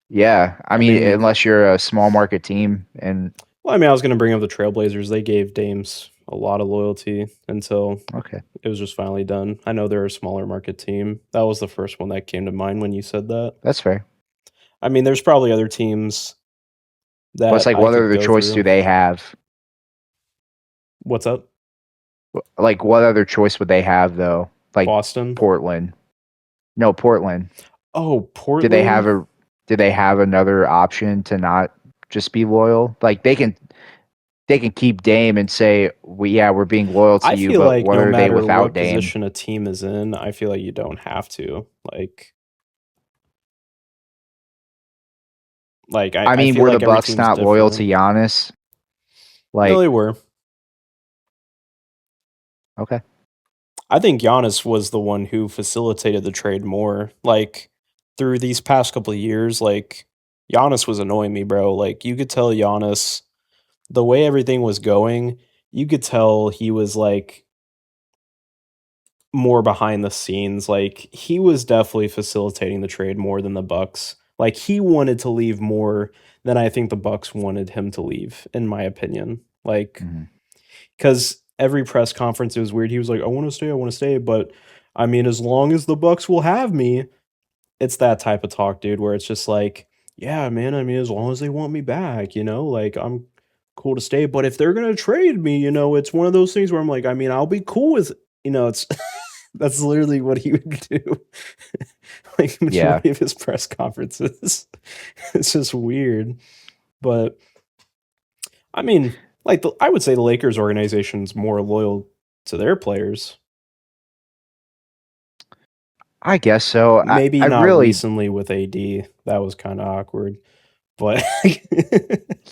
yeah. I
I
mean,
mean,
unless you're a small market team and
well, I mean, I was going to bring up the Trailblazers. They gave Dames a lot of loyalty until
okay.
it was just finally done. I know they're a smaller market team. That was the first one that came to mind when you said that.
That's fair.
I mean, there's probably other teams
But it's
that
like
I
what
could
other
go
choice do
through.
they have?
What's up?
Like what other choice would they have though? Like
Boston.
Portland. No, Portland.
Oh,
Did they have
Portland.
a did they have another option to not just be loyal? Like they can keep Dame and say, we're being loyal to
I
you,
feel
but
like
what
no
are they
matter
without
what
Dame?
position a team is in, I feel like you don't have to. Like
I
I
mean,
feel
were the
like every
Bucks
team's
not loyal to
different.
Giannis?
No,
Like,
they were.
okay.
I think Giannis was the one who facilitated the trade more. Like through these past couple of years, like Giannis was annoying me, bro. Like you could tell Giannis the way everything was going, you could tell he was like more behind the scenes. Like he was definitely facilitating the trade more than the Bucks. Like he wanted to leave more than I think the Bucks wanted him to leave, in my opinion. Like
Hmm.
because every press conference it was weird. He was like, I want to stay," but I mean, as long as the Bucks will have me, it's that type of talk, dude, where it's just like, yeah, man. I mean, as long as they want me back, like I'm cool to stay. But if they're gonna trade me, it's one of those things where I'm like, I mean, I'll be cool with, it's that's literally what he would do. Like majority of his press conferences. It's just weird. But I mean, like I would say the Lakers organization's more loyal to their players.
I guess so.
Maybe
I
not
really,
recently with AD. That was kind of awkward. But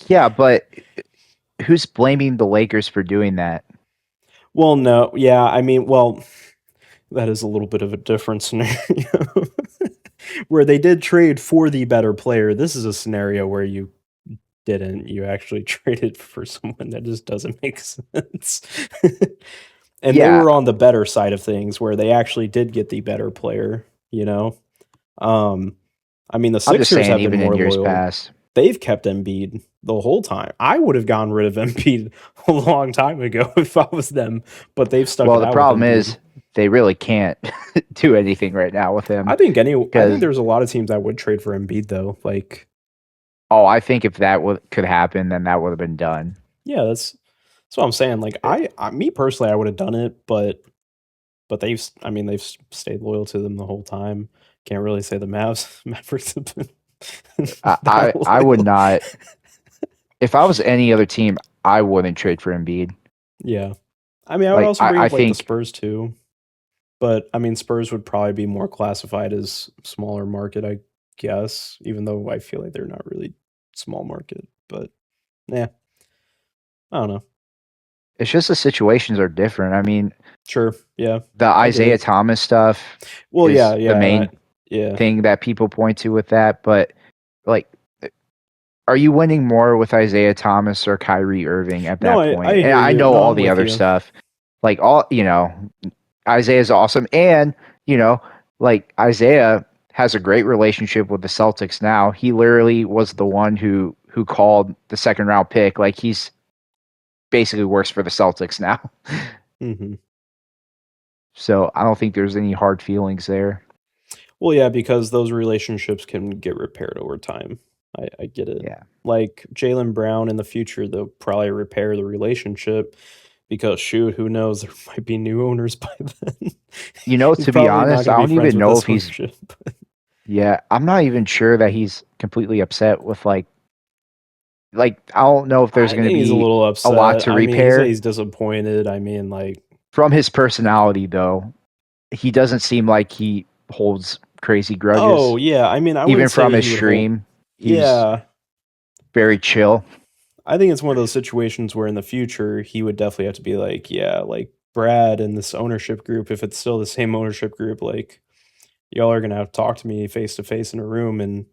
yeah, but who's blaming the Lakers for doing that?
well, no, yeah, I mean, well, that is a little bit of a different scenario where they did trade for the better player. This is a scenario where you didn't. You actually traded for someone that just doesn't make sense. And they
Yeah,
were on the better side of things where they actually did get the better player, you know? I mean, the
I'm just
Sixers
saying,
have been
even in
more
years
loyal.
past.
They've kept Embiid the whole time. I would have gotten rid of Embiid a long time ago if I was them, but they've stuck
Well,
it
the
out with
problem
Embiid.
is they really can't do anything right now with him.
I think
Because
there's a lot of teams that would trade for Embiid though. Like,
I think if that could happen, then that would have been done.
yeah, that's what I'm saying. Like, me personally, I would have done it, but they've stayed loyal to them the whole time. Can't really say the Mavericks have been that
I would
loyal.
not. If I was any other team, I wouldn't trade for Embiid.
Yeah, I mean, I would
Like
also bring
I
up like the
think,
Spurs too. But I mean, Spurs would probably be more classified as smaller market, I guess, even though I feel like they're not really small market. But yeah, I don't know.
it's just the situations are different. I mean,
Sure, yeah,
the
I get
Isaiah
it.
Thomas stuff
Well,
is
yeah,
the
yeah,
main
yeah,
thing that people point to with that. But like, are you winning more with Isaiah Thomas or Kyrie Irving at
no,
that
I
point? And
hear
I
you.
know
No,
all
I'm
the
with
other
you.
stuff. Like Isaiah's awesome, and you know, like Isaiah has a great relationship with the Celtics now. He literally was the one who called the second round pick. Like he's basically works for the Celtics now.
Hmm.
So I don't think there's any hard feelings there.
Well, yeah, because those relationships can get repaired over time. I get it.
Yeah.
Like Jaylen Brown in the future, they'll probably repair the relationship because shoot, who knows? There might be new owners by then. He's
To be
probably not
honest,
going
I
to be
don't
friends
even
with
know
this
if he's
ownership.
yeah, I'm not even sure that he's completely upset with like I don't know if there's
I
going to
think he's a
be
little
a lot
upset.
to
I mean, he said
repair
he's disappointed. I mean, like,
from his personality though. He doesn't seem like he holds crazy
oh
grudges.
yeah. I mean, I
Even
wouldn't
from
say
his
he would hold.
stream, he was
Yeah,
very chill.
I think it's one of those situations where in the future he would definitely have to be like, yeah, like Brad and this ownership group. If it's still the same ownership group, like y'all are gonna have to talk to me face to face in a room and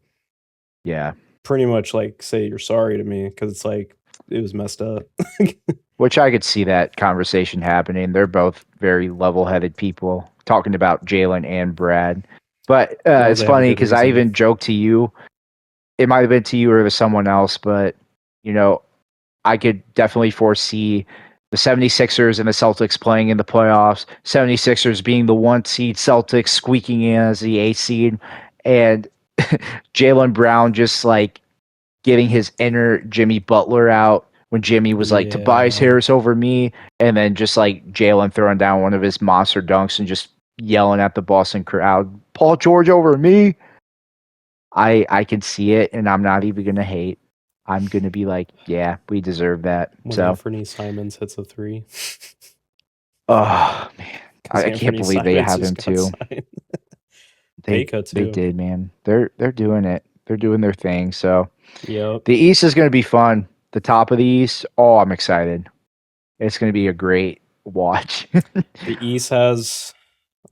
Yeah.
pretty much like say you're sorry to me because it's like it was messed up.
Which I could see that conversation happening. They're both very level-headed people talking about Jaylen and Brad. But
As long as
it's
they have a
funny
good
because I
reason.
even joked to you. It might have been to you or to someone else, but you know, I could definitely foresee the 76ers and the Celtics playing in the playoffs. 76ers being the 1 seed, Celtics squeaking in as the 8 seed, and Jaylen Brown just like getting his inner Jimmy Butler out when Jimmy was like Tobias
Yeah.
Harris over me, and then just like Jaylen throwing down one of his monster dunks and just yelling at the Boston crowd, Paul George over me. I can see it, and I'm not even gonna hate. I'm gonna be like, yeah, we deserve that.
When
So,
Anthony Simons hits a three.
oh man,
Because
I can't
Anthony
believe they
Simons
have
just
him
got
too.
signed.
They
Peka
they
too.
did, man. They're doing it. They're doing their thing. So
Yep.
the East is gonna be fun. The top of the East, oh, I'm excited. It's gonna be a great watch.
The East has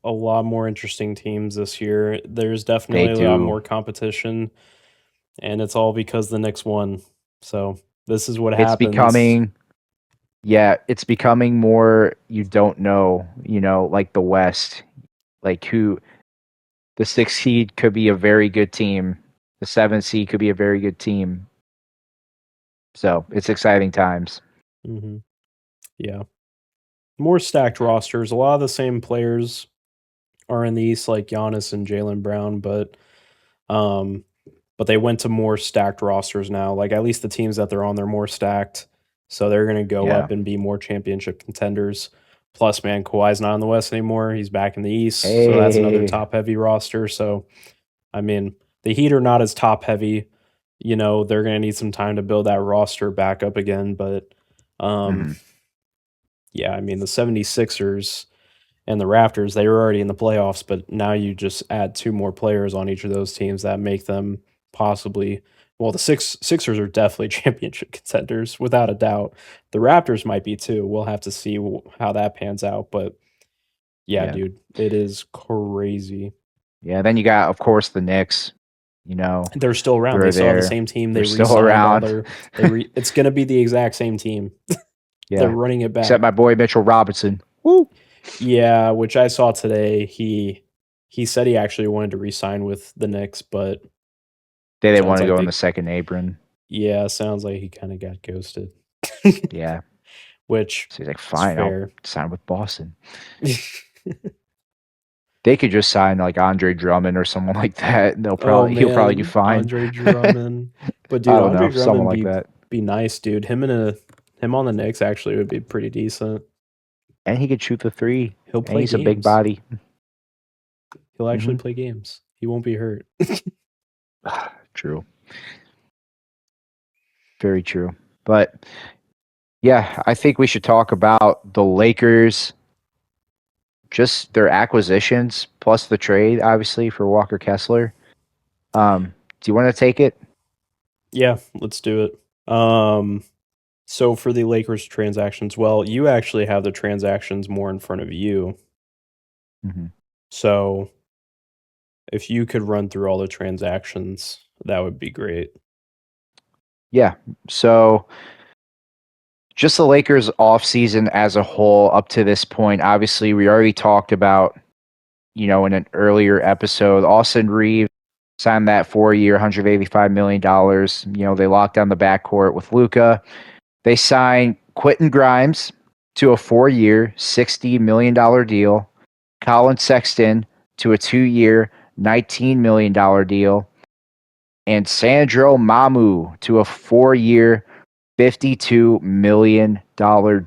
a lot more interesting teams this year. There's
They
definitely a lot
do.
more competition, and it's all because the Knicks won. So this is what
It's
happens.
becoming yeah, it's becoming more you don't know, like the West. Like who the 6 seed could be a very good team. The 7 seed could be a very good team. So it's exciting times.
Hmm. Yeah. More stacked rosters. A lot of the same players are in the East, like Giannis and Jaylen Brown, um, but they went to more stacked rosters now. Like at least the teams that they're on, they're more stacked. So they're going to go
Yeah.
up and be more championship contenders. Plus, man, Kawhi's not in the West anymore. He's back in the East. So that's another
Hey.
top heavy roster. So, I mean, the Heat are not as top heavy. You know, they're going to need some time to build that roster back up again. But um,
hmm
yeah, I mean, the 76ers and the Raptors, they were already in the playoffs, but now you just add two more players on each of those teams that make them possibly, well, the Sixers are definitely championship contenders without a doubt. The Raptors might be too. We'll have to see how that pans out, but yeah,
Yeah.
dude, it is crazy.
Yeah. Then you got, of course, the Knicks. You know,
They're still around. They
they're
still have the
there.
same team.
They're
They
still
re-signed all
around.
their it's going to be the exact same team. They're
Yeah.
running it
Except
back.
my boy Mitchell Robinson. Woo.
Yeah, which I saw today. He said he actually wanted to re-sign with the Knicks, but
They didn't want
sounds
to
like
go in
they
the second apron.
yeah, sounds like he kind of got ghosted.
Yeah.
Which
So he's like,
is
fine, I'll
fair.
sign with Boston. They could just sign like Andre Drummond or someone like that. And
Oh
he'll probably do
man,
fine.
Andre Drummond. But
I
dude,
don't
Andre
know, someone
Drummond
like that.
be nice, dude. Him on the Knicks actually would be pretty decent.
And he could shoot the three.
He'll
And
play
he's a big
games.
body.
He'll actually
hmm
play games. He won't be hurt.
True. Very true. But yeah, I think we should talk about the Lakers, just their acquisitions plus the trade, obviously, for Walker Kessler. Do you want to take it?
Yeah, let's do it. So for the Lakers transactions, well, you actually have the transactions more in front of you.
hmm
So if you could run through all the transactions, that would be great.
Yeah. So just the Lakers offseason as a whole up to this point, obviously, we already talked about, in an earlier episode, Austin Reeves signed that 4 year, $185 million. They locked down the backcourt with Luca. They signed Quentin Grimes to a 4 year, $60 million deal. Colin Sexton to a 2 year, $19 million deal. And Sandro Mamu to a 4 year, $52 million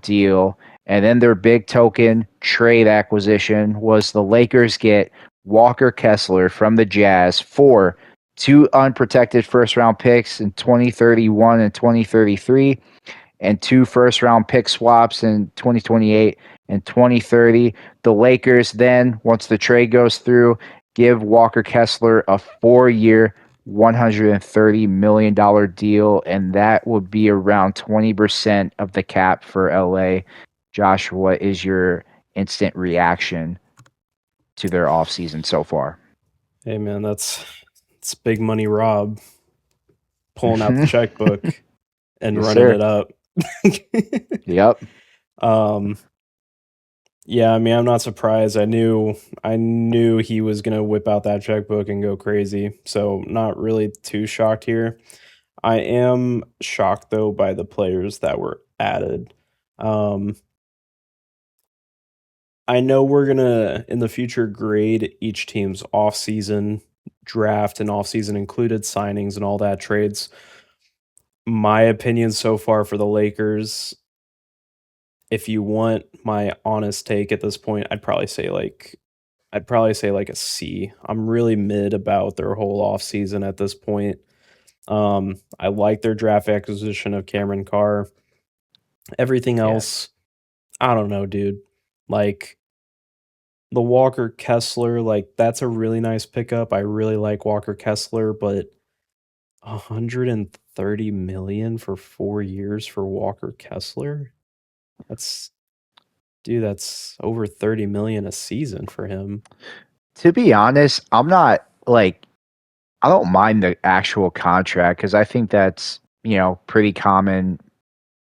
deal. And then their big token trade acquisition was the Lakers get Walker Kessler from the Jazz for two unprotected first round picks in 2031 and 2033 and two first round pick swaps in 2028 and 2030. The Lakers then, once the trade goes through, give Walker Kessler a 4 year, $130 million deal, and that would be around 20% of the cap for LA. Josh, what is your instant reaction to their offseason so far?
Hey man, it's big money Rob pulling out the
Mhm.
checkbook and
Yes,
running
sir.
it up.
Yep.
um yeah, I mean I'm not surprised. I knew he was gonna whip out that checkbook and go crazy. So not really too shocked here. I am shocked though by the players that were added. Um I know we're gonna in the future grade each team's off-season draft and off-season included signings and all that trades. My opinion so far for the Lakers, if you want my honest take at this point, I'd probably say like a C. I'm really mid about their whole offseason at this point. I like their draft acquisition of Cameron Carr. Everything
Yes.
else, I don't know, dude. Like the Walker Kessler, like that's a really nice pickup. I really like Walker Kessler, but 130 million for 4 years for Walker Kessler? That's dude, that's over 30 million a season for him.
To be honest, I'm not like I don't mind the actual contract because I think that's, pretty common,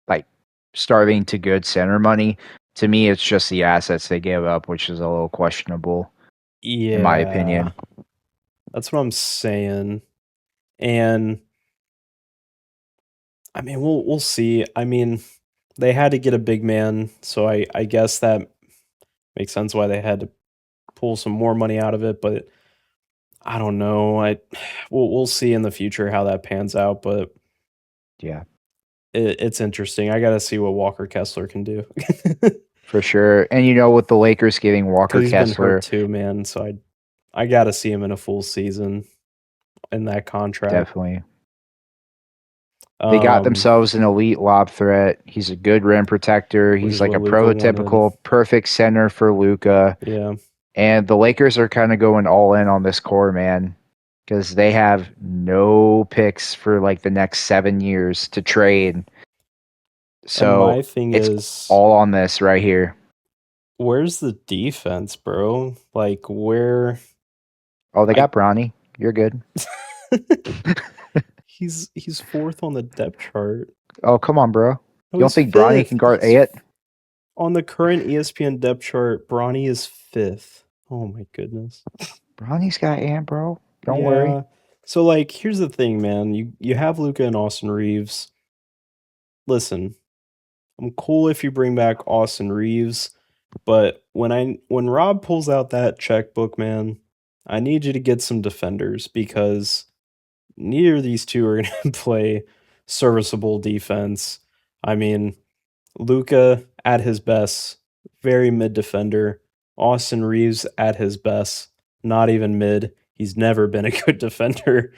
like starting to good center money. To me, it's just the assets they gave up, which is a little questionable, in my
Yeah,
opinion.
that's what I'm saying. And I mean, we'll see. I mean, they had to get a big man, so I guess that makes sense why they had to pull some more money out of it, but I don't know. We'll see in the future how that pans out, but
Yeah.
it's interesting. I got to see what Walker Kessler can do
For sure. And with the Lakers giving Walker
because he's been hurt
Kessler,
too, man. So I got to see him in a full season in that contract.
definitely. They got
Um,
themselves an elite lob threat. He's a good rim protector.
which
He's
is
like
what
a
Luca wanted.
prototypical perfect center for Luca.
Yeah.
And the Lakers are kind of going all in on this core, man, because they have no picks for like the next 7 years to trade.
And my
So
thing
it's
is,
all on this right here.
where's the defense, bro? Like where
Oh, they
I
got Bronny. You're good.
he's fourth on the depth chart.
Oh, come on, bro.
Oh,
You don't
he's
think Bronny can
fifth.
guard it?
On the current ESPN depth chart, Bronny is fifth. Oh my goodness.
Bronny's got Ant, bro. Don't worry.
Yeah. So like here's the thing, man. You have Luca and Austin Reeves. Listen, I'm cool if you bring back Austin Reeves, but when Rob pulls out that checkbook, man, I need you to get some defenders because neither of these two are going to play serviceable defense. I mean, Luca at his best, very mid defender. Austin Reeves at his best, not even mid. He's never been a good defender.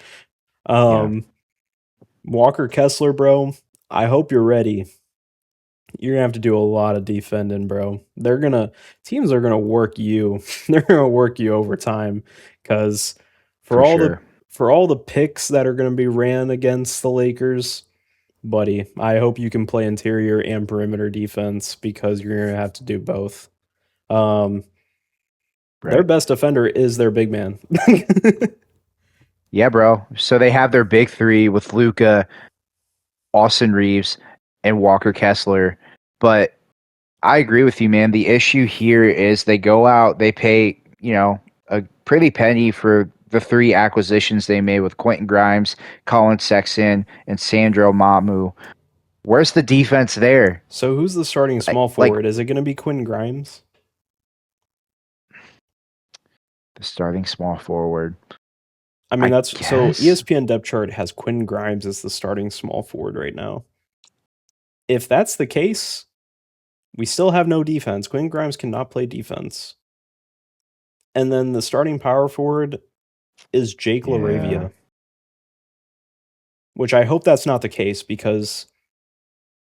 Yeah.
Walker Kessler, bro, I hope you're ready. You're gonna have to do a lot of defending, bro. Teams are gonna work you. They're gonna work you over time because for
For
all the
sure.
for all the picks that are gonna be ran against the Lakers, buddy, I hope you can play interior and perimeter defense because you're gonna have to do both. Um, their
Right.
best defender is their big man.
Yeah, bro. So they have their big three with Luca, Austin Reeves, and Walker Kessler. But I agree with you, man. The issue here is they go out, they pay, a pretty penny for the three acquisitions they made with Quentin Grimes, Colin Sexton, and Sandro Mamu. Where's the defense there?
So who's the starting small
Like
forward? Is it gonna be Quinn Grimes?
the starting small forward.
I mean,
I
that's so
guess.
ESPN depth chart has Quinn Grimes as the starting small forward right now. If that's the case, we still have no defense. Quinn Grimes cannot play defense. And then the starting power forward is Jake
Yeah.
LaRavia, which I hope that's not the case because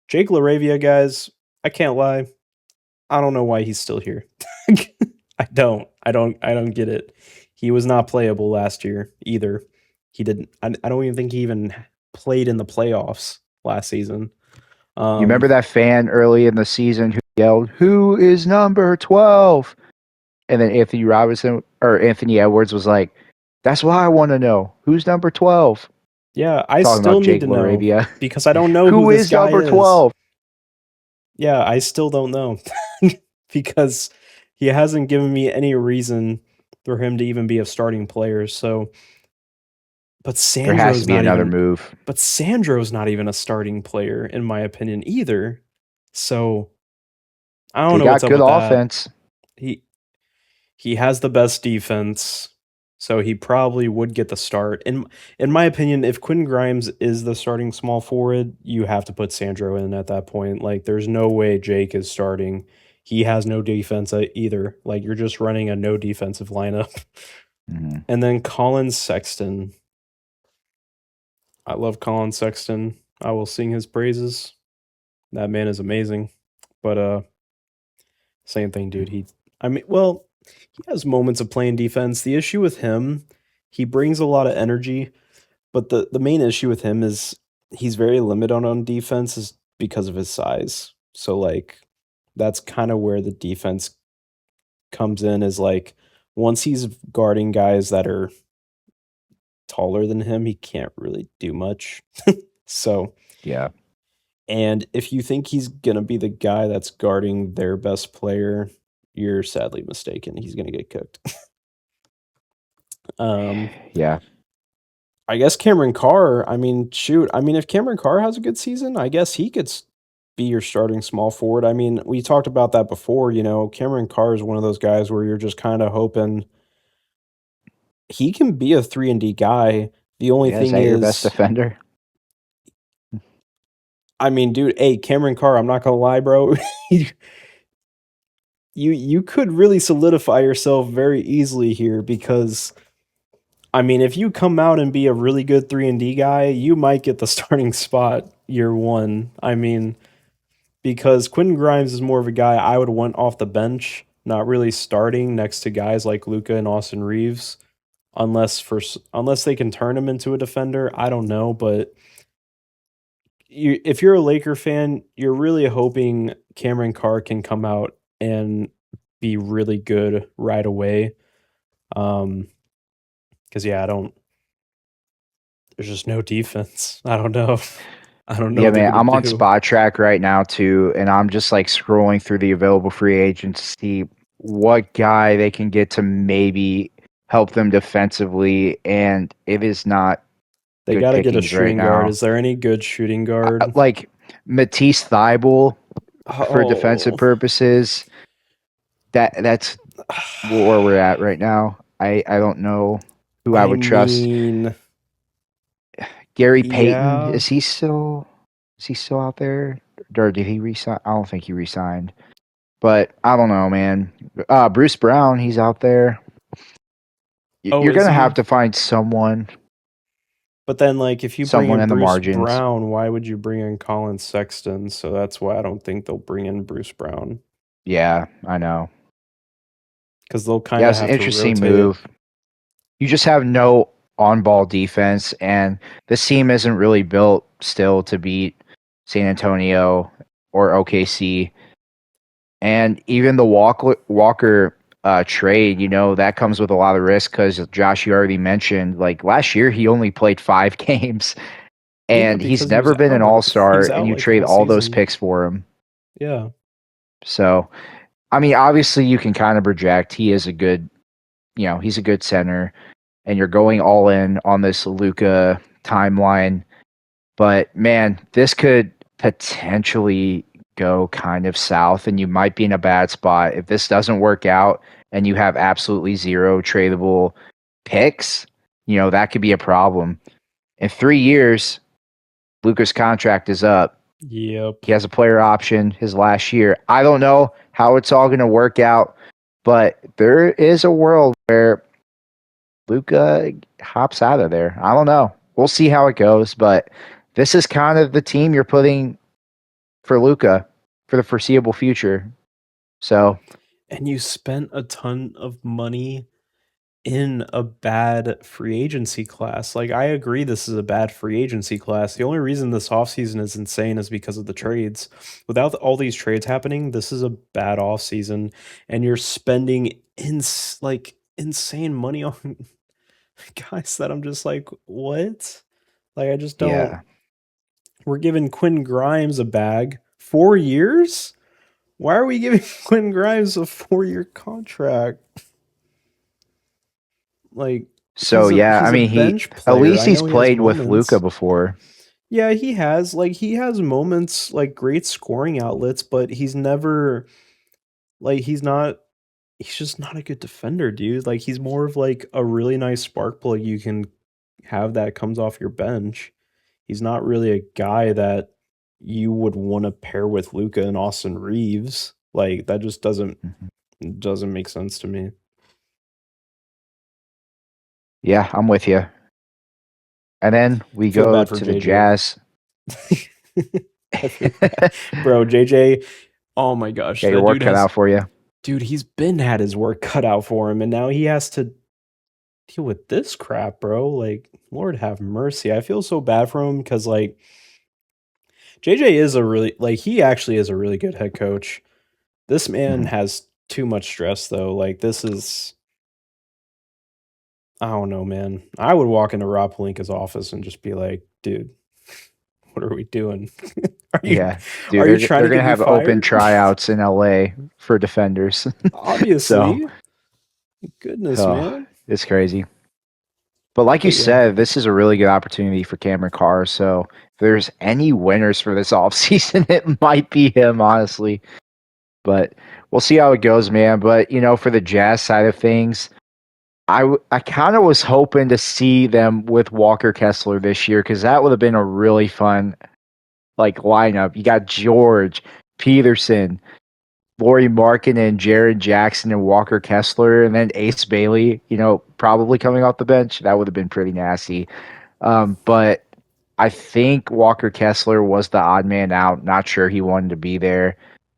Jake LaRavia, guys, I can't lie. I don't know why he's still here. I don't get it. He was not playable last year either. He didn't I don't even think he even played in the playoffs last season.
You remember that fan early in the season who yelled, "Who is number 12?" And then Anthony Robinson or Anthony Edwards was like, "That's why I want to know. Who's number 12?"
Yeah, I
Talking
still
about
need
Jake
to know
Laravia.
because I don't know who
Who
this
is
guy
number
is.
12?
Yeah, I still don't know because he hasn't given me any reason for him to even be a starting player. So, but
There has to
Sandro's
be
not
another
even
move.
but Sandro's not even a starting player in my opinion either. So, I don't
They
know what's
got
up
good
with that.
offense.
He he has the best defense, so he probably would get the start. In my opinion, if Quinn Grimes is the starting small forward, you have to put Sandro in at that point. Like, there's no way Jake is starting. He has no defense either. Like, you're just running a no defensive lineup.
Mhm.
And then Colin Sexton. I love Colin Sexton. I will sing his praises. That man is amazing. But same thing, dude. He has moments of playing defense. The issue with him, he brings a lot of energy, but the main issue with him is he's very limited on defense is because of his size. So like that's kind of where the defense comes in is like once he's guarding guys that are taller than him, he can't really do much. So,
Yeah.
and if you think he's going to be the guy that's guarding their best player, you're sadly mistaken. He's going to get cooked. Um,
Yeah.
I guess Cameron Carr, I mean, shoot. I mean, if Cameron Carr has a good season, I guess he could be your starting small forward. I mean, we talked about that before. Cameron Carr is one of those guys where you're just kind of hoping he can be a 3 and D guy. The only
Yeah. Is
thing
that your best
is,
defender?
I mean, dude, hey, Cameron Carr, I'm not gonna lie, bro. You could really solidify yourself very easily here because I mean, if you come out and be a really good 3-and-D guy, you might get the starting spot year 1. I mean, because Quentin Grimes is more of a guy I would want off the bench, not really starting next to guys like Luka and Austin Reeves, unless they can turn him into a defender. I don't know, but if you're a Laker fan, you're really hoping Cameron Carr can come out and be really good right away. Because yeah, I don't. There's just no defense. I don't know. I don't know
Yeah,
what they're
man,
gonna
I'm on
do.
Spot Track right now too, and I'm just like scrolling through the available free agents to see what guy they can get to maybe help them defensively, and it is not
They
good
got to get a
pickings right
shooting guard.
now.
Is there any good shooting guard?
Like Matisse Thybulle for defensive
Oh,
purposes. That's where we're at right now. I don't know who I
I
would trust.
mean,
Gary Payton,
yeah.
is he still out there? Or did he resign? I don't think he resigned. But I don't know, man. Bruce Brown, he's out there.
Oh,
You're
is
gonna have
he?
to find
But then, like, if you bring
someone
in
in the
Bruce
margins.
Brown, why would you bring in Colin Sexton? So that's why I don't think they'll bring in Bruce Brown
Yeah, I know.
because they'll kind
Yeah,
of
it's an
have to
interesting
rotate.
move. You just have no on-ball defense, and this team isn't really built still to beat San Antonio or OKC. And even the Walker trade, that comes with a lot of risk because Josh, you already mentioned, like last year he only played 5 games,
Yeah,
and he's
because he was
never been an
out. He
all-star,
was
and
out
you
like
trade
all
all those
season.
picks for him.
Yeah.
So, I mean, obviously you can kind of project he is he's a good center, and you're going all in on this Luka timeline. But man, this could potentially go kind of south, and you might be in a bad spot if this doesn't work out and you have absolutely zero tradable picks. That could be a problem. In 3 years, Luka's contract is up.
Yep.
He has a player option his last year. I don't know how it's all going to work out, but there is a world where Luka hops out of there. I don't know. We'll see how it goes, but this is kind of the team you're putting for Luka for the foreseeable future. So,
And you spent a ton of money in a bad free agency class. Like, I agree this is a bad free agency class. The only reason this offseason is insane is because of the trades. Without all these trades happening, this is a bad offseason, and you're spending insane money on guys that I'm just like, what? Like, I just don't.
yeah.
We're giving Quinn Grimes a bag. 4 years? Why are we giving Quinn Grimes a 4-year contract? Like,
So, yeah, I
he's a
mean,
bench
at
player.
least
I
he's
know he has
played with Luka
moments.
before.
Yeah, he has moments like great scoring outlets, but he's just not a good defender, dude. Like he's more of like a really nice spark plug you can have that comes off your bench. He's not really a guy that you would want to pair with Luca and Austin Reeves. Like that just
Mhm.
doesn't make sense to me.
Yeah, I'm with you. And then we
Feel
go
bad for
to the
JJ.
Jazz.
I feel bad. Bro, JJ, oh my gosh,
Got your
that
work cut out for you.
dude, he's been had his work cut out for him and now he has to deal with this crap, bro. Like, Lord have mercy. I feel so bad for him cuz like JJ is a really like he actually is a really good head coach. This man
Mhm.
has too much stress though. Like this is I don't know, man. I would walk into Rob Pelinka's office and just be like, "Dude, what are we doing? Are you
Yeah, dude,
are you trying
they're
to
gonna
get me
have open
fired?"
tryouts in LA for defenders. So,
Obviously. Goodness,
oh,
man.
it's crazy. But like you
But yeah,
said, this is a really good opportunity for Cameron Carr. So if there's any winners for this offseason, it might be him, honestly. But we'll see how it goes, man. But for the Jazz side of things, I kind of was hoping to see them with Walker Kessler this year because that would have been a really fun like lineup. You got George, Peterson, Lauri Markkanen, Jaren Jackson, and Walker Kessler, and then Ace Bailey, probably coming off the bench. That would have been pretty nasty. But I think Walker Kessler was the odd man out. Not sure he wanted to be there.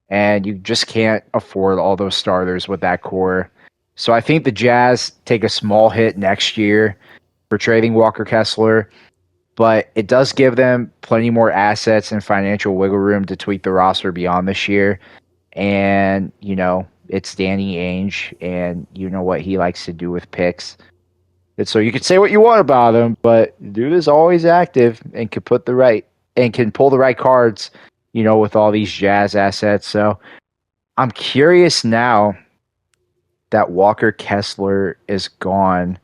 And you just can't afford all those starters with that core. So I think the Jazz take a small hit next year for trading Walker Kessler, but it does give them plenty more assets and financial wiggle room to tweak the roster beyond this year. And, it's Danny Ainge, and you know what he likes to do with picks. And so you can say what you want about him, but dude is always active and can pull the right cards, with all these Jazz assets. So I'm curious now that Walker Kessler is gone,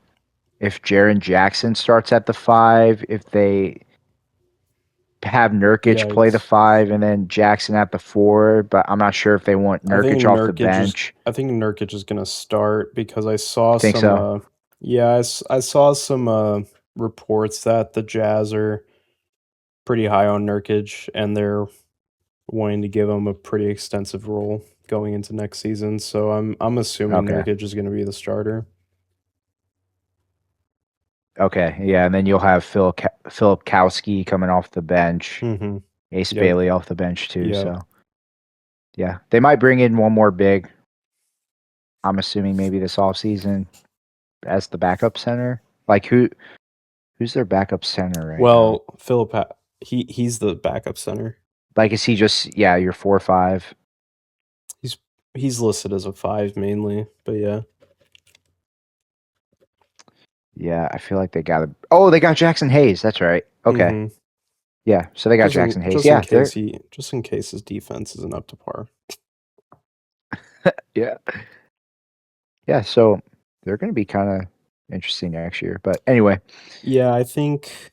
if Jaren Jackson starts at the 5, if they have Nurkic play the
Yikes.
5 and then Jackson at the 4, but I'm not sure if they want
I think
Nurkic off the
Nurkic is.
bench.
I think Nurkic is gonna start because I saw
Think
some.
so?
Yeah, I saw some reports that the Jazz are pretty high on Nurkic, and they're wanting to give him a pretty extensive role going into next season. So I'm assuming
Okay.
Nurkic is gonna be the starter.
Okay. Yeah, and then you'll have Philip Kowski coming off the bench,
Mm-hmm.
Ace
Yep.
Bailey off the bench too.
Yep.
So yeah, they might bring in one more big. I'm assuming maybe this offseason as the backup center. Like who's their backup center right now?
Well, he's the backup center.
Like is he just your 4 or 5?
He's he's listed as a 5 mainly, but yeah.
Yeah, I feel like they got they got Jackson Hayes. That's right. Okay.
Mm-hmm.
Yeah, so they got Jackson Hayes. Yeah,
Just in case his defense isn't up to par.
yeah. Yeah, so they're going to be kind of interesting next year. But anyway,
Yeah, I think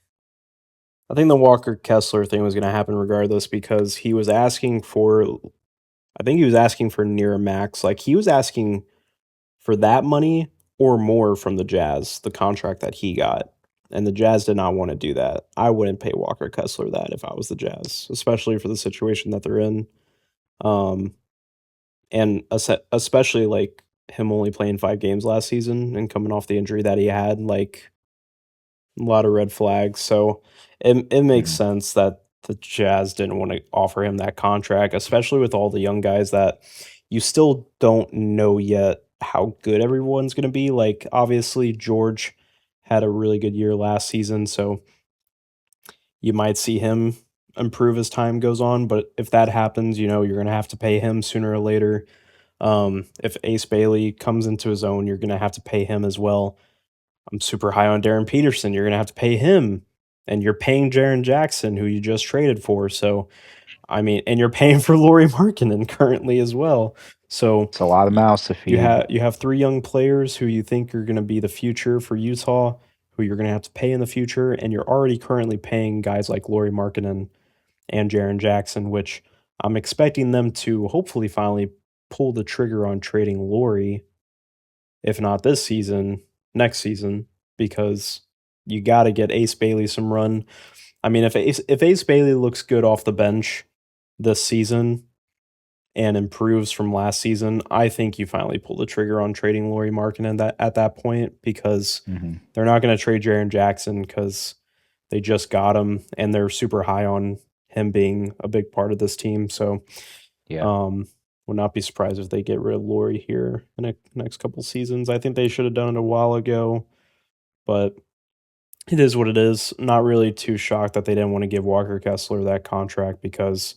the Walker Kessler thing was going to happen regardless because he was asking for. I think he was asking for near a max. Like he was asking for that money or more from the Jazz, the contract that he got. And the Jazz did not want to do that. I wouldn't pay Walker Kessler that if I was the Jazz, especially for the situation that they're in. Um, and especially like him only playing 5 games last season and coming off the injury that he had, like a lot of red flags. So it makes
mhm,
sense that the Jazz didn't want to offer him that contract, especially with all the young guys that you still don't know yet how good everyone's going to be. Like obviously George had a really good year last season, so you might see him improve as time goes on, but if that happens, you're going to have to pay him sooner or later. If Ace Bailey comes into his own, you're going to have to pay him as well. I'm super high on Darren Peterson. You're going to have to pay him. And you're paying Jaren Jackson, who you just traded for. So, I mean, and you're paying for Lauri Markkanen currently as well. So,
it's a lot of mouths to feed.
you have 3 young players who you think are going to be the future for Utah, who you're going to have to pay in the future, and you're already currently paying guys like Lauri Markkanen and Jaren Jackson, which I'm expecting them to hopefully finally pull the trigger on trading Lauri, if not this season, next season, because you got to get Ace Bailey some run. I mean, if Ace Bailey looks good off the bench this season and improves from last season, I think you finally pull the trigger on trading Lauri Markkanen at that point because
Hmm.
they're not going to trade Jaren Jackson because they just got him and they're super high on him being a big part of this team. So,
Yeah.
would not be surprised if they get rid of Lauri here in the next couple seasons. I think they should have done it a while ago, but it is what it is. Not really too shocked that they didn't want to give Walker Kessler that contract because